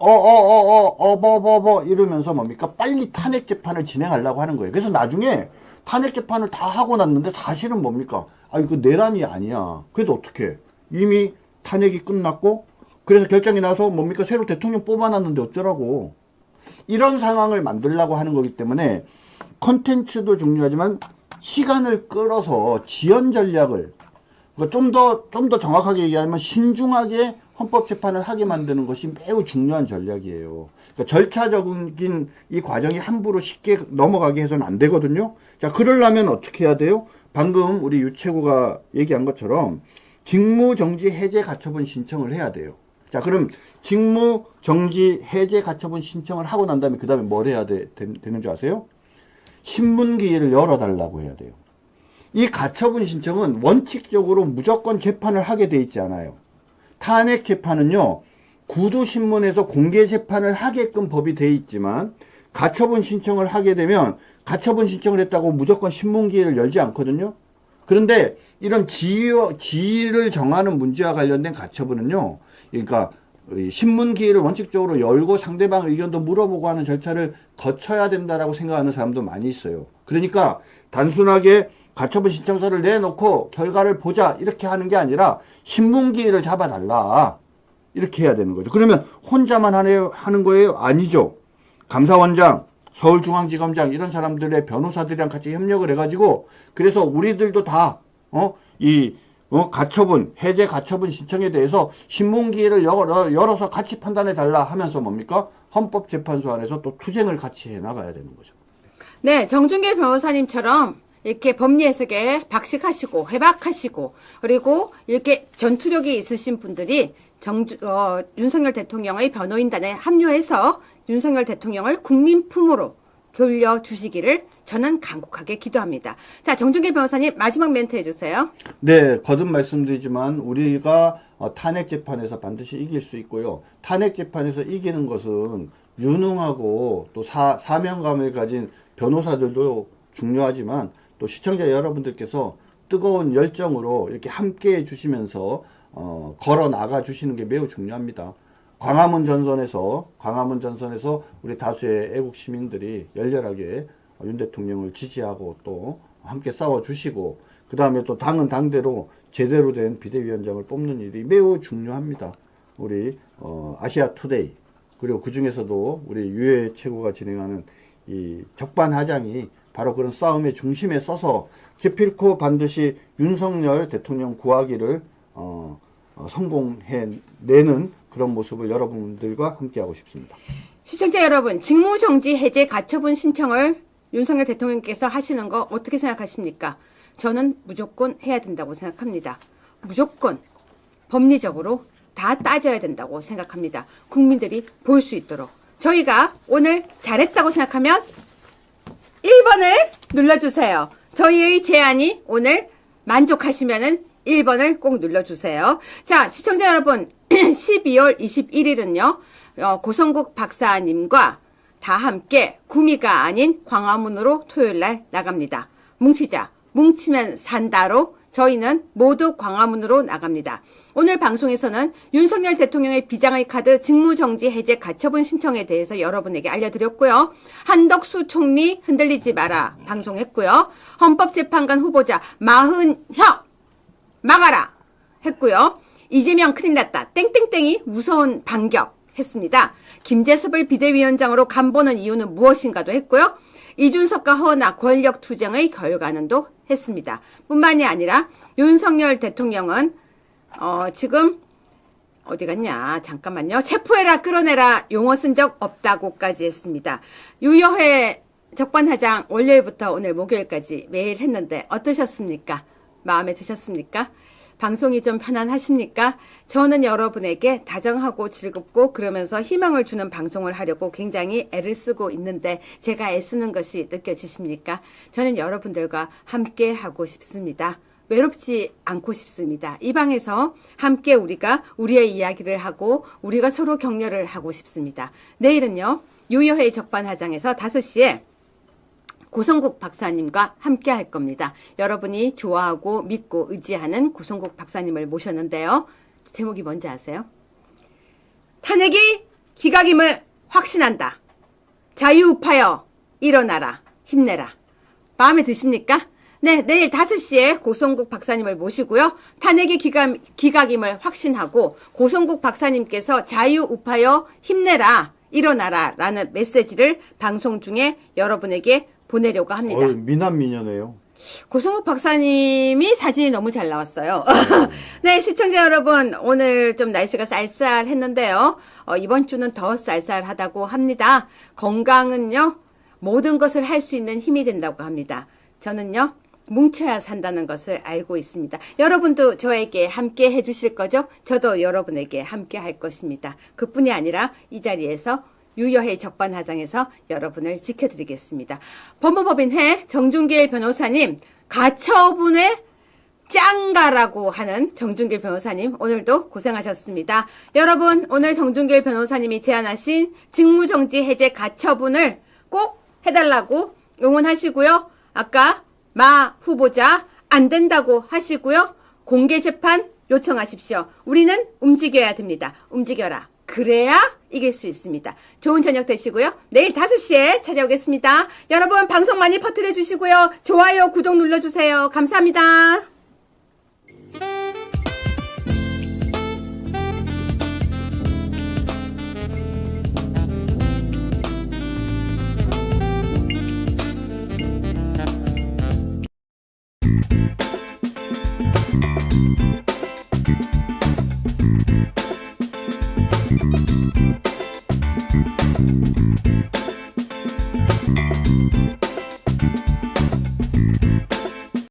이러면서 뭡니까? 빨리 탄핵 재판을 진행하려고 하는 거예요. 그래서 나중에 탄핵 재판을 다 하고 났는데 사실은 뭡니까? 아, 이거 내란이 아니야. 그래도 어떻게? 이미 탄핵이 끝났고, 그래서 결정이 나서 뭡니까? 새로 대통령 뽑아놨는데 어쩌라고. 이런 상황을 만들려고 하는 거기 때문에 컨텐츠도 중요하지만 시간을 끌어서 지연 전략을, 그러니까 좀 더 정확하게 얘기하면 신중하게 헌법재판을 하게 만드는 것이 매우 중요한 전략이에요. 그러니까 절차적인 이 과정이 함부로 쉽게 넘어가게 해서는 안 되거든요. 자, 그러려면 어떻게 해야 돼요? 방금 우리 유채구가 얘기한 것처럼 직무정지 해제 가처분 신청을 해야 돼요. 자, 그럼 직무정지 해제 가처분 신청을 하고 난 다음에 그 다음에 뭘 해야 되는 줄 아세요? 신문기일을 열어달라고 해야 돼요. 이 가처분 신청은 원칙적으로 무조건 재판을 하게 돼 있지 않아요. 탄핵 재판은요, 구두신문에서 공개 재판을 하게끔 법이 돼 있지만, 가처분 신청을 하게 되면 가처분 신청을 했다고 무조건 신문기일을 열지 않거든요. 그런데 이런 지위를 정하는 문제와 관련된 가처분은요, 그러니까 신문기일을 원칙적으로 열고 상대방 의견도 물어보고 하는 절차를 거쳐야 된다라고 생각하는 사람도 많이 있어요. 그러니까 단순하게 가처분 신청서를 내놓고 결과를 보자 이렇게 하는 게 아니라 신문기일을 잡아달라 이렇게 해야 되는 거죠. 그러면 혼자만 하는 거예요? 아니죠. 감사원장, 서울중앙지검장 이런 사람들의 변호사들이랑 같이 협력을 해가지고, 그래서 우리들도 다 가처분, 해제 가처분 신청에 대해서 신문기일을 열어서 같이 판단해 달라 하면서 뭡니까? 헌법재판소 안에서 또 투쟁을 같이 해 나가야 되는 거죠. 네, 정준길 변호사님처럼 이렇게 법리 해석에 박식하시고 해박하시고 그리고 이렇게 전투력이 있으신 분들이 윤석열 대통령의 변호인단에 합류해서 윤석열 대통령을 국민 품으로 돌려주시기를 저는 간곡하게 기도합니다. 자, 정준길 변호사님 마지막 멘트 해주세요. 네, 거듭 말씀드리지만 우리가 탄핵 재판에서 반드시 이길 수 있고요. 탄핵 재판에서 이기는 것은 유능하고 또 사명감을 가진 변호사들도 중요하지만, 또 시청자 여러분들께서 뜨거운 열정으로 이렇게 함께 해주시면서 걸어 나가 주시는 게 매우 중요합니다. 광화문 전선에서 우리 다수의 애국 시민들이 열렬하게 윤 대통령을 지지하고 또 함께 싸워주시고, 그 다음에 또 당은 당대로 제대로 된 비대위원장을 뽑는 일이 매우 중요합니다. 우리 아시아 투데이, 그리고 그 중에서도 우리 유해 최고가 진행하는 이 적반하장이 바로 그런 싸움의 중심에 서서 기필코 반드시 윤석열 대통령 구하기를 성공해내는 그런 모습을 여러분들과 함께하고 싶습니다. 시청자 여러분, 직무정지 해제 가처분 신청을 윤석열 대통령께서 하시는 거 어떻게 생각하십니까? 저는 무조건 해야 된다고 생각합니다. 무조건 법리적으로 다 따져야 된다고 생각합니다. 국민들이 볼 수 있도록. 저희가 오늘 잘했다고 생각하면 1번을 눌러주세요. 저희의 제안이 오늘 만족하시면은 1번을 꼭 눌러주세요. 자, 시청자 여러분, 12월 21일은요, 고성국 박사님과 다 함께 구미가 아닌 광화문으로 토요일날 나갑니다. 뭉치자, 뭉치면 산다로 저희는 모두 광화문으로 나갑니다. 오늘 방송에서는 윤석열 대통령의 비장의 카드 직무정지 해제 가처분 신청에 대해서 여러분에게 알려드렸고요. 한덕수 총리 흔들리지 마라 방송했고요. 헌법재판관 후보자 마흔형 막아라 했고요. 이재명 큰일 났다 땡땡땡이 무서운 반격 했습니다. 김재섭을 비대위원장으로 간보는 이유는 무엇인가도 했고요. 이준석과 허나 권력투쟁의 결과는도 했습니다. 뿐만이 아니라 윤석열 대통령은 지금 어디 갔냐 잠깐만요. 체포해라 끌어내라 용어 쓴 적 없다고까지 했습니다. 유여해 적반하장 월요일부터 오늘 목요일까지 매일 했는데 어떠셨습니까? 마음에 드셨습니까? 방송이 좀 편안하십니까? 저는 여러분에게 다정하고 즐겁고 그러면서 희망을 주는 방송을 하려고 굉장히 애를 쓰고 있는데 제가 애쓰는 것이 느껴지십니까? 저는 여러분들과 함께 하고 싶습니다. 외롭지 않고 싶습니다. 이 방에서 함께 우리가 우리의 이야기를 하고 우리가 서로 격려를 하고 싶습니다. 내일은요. 유여회 적반하장에서 5시에 고성국 박사님과 함께 할 겁니다. 여러분이 좋아하고 믿고 의지하는 고성국 박사님을 모셨는데요. 제목이 뭔지 아세요? 탄핵이 기각임을 확신한다. 자유우파여 일어나라. 힘내라. 마음에 드십니까? 네, 내일 5시에 고성국 박사님을 모시고요. 탄핵이 기각임을 확신하고 고성국 박사님께서 자유우파여 힘내라. 일어나라. 라는 메시지를 방송 중에 여러분에게 보내려고 합니다. 미남 미녀네요. 고성욱 박사님이 사진이 너무 잘 나왔어요. 네, 시청자 여러분, 오늘 좀 날씨가 쌀쌀했는데요. 이번 주는 더 쌀쌀하다고 합니다. 건강은요, 모든 것을 할 수 있는 힘이 된다고 합니다. 저는요, 뭉쳐야 산다는 것을 알고 있습니다. 여러분도 저에게 함께 해주실 거죠? 저도 여러분에게 함께 할 것입니다. 그뿐이 아니라 이 자리에서 유여회 적반하장에서 여러분을 지켜드리겠습니다. 법무법인회 정준길 변호사님, 가처분의 짱가라고 하는 정준길 변호사님, 오늘도 고생하셨습니다. 여러분, 오늘 정준길 변호사님이 제안하신 직무정지 해제 가처분을 꼭 해달라고 응원하시고요. 아까 마 후보자 안 된다고 하시고요. 공개재판 요청하십시오. 우리는 움직여야 됩니다. 움직여라. 그래야 이길 수 있습니다. 좋은 저녁 되시고요. 내일 5시에 찾아오겠습니다. 여러분 방송 많이 퍼뜨려 주시고요. 좋아요, 구독 눌러주세요. 감사합니다.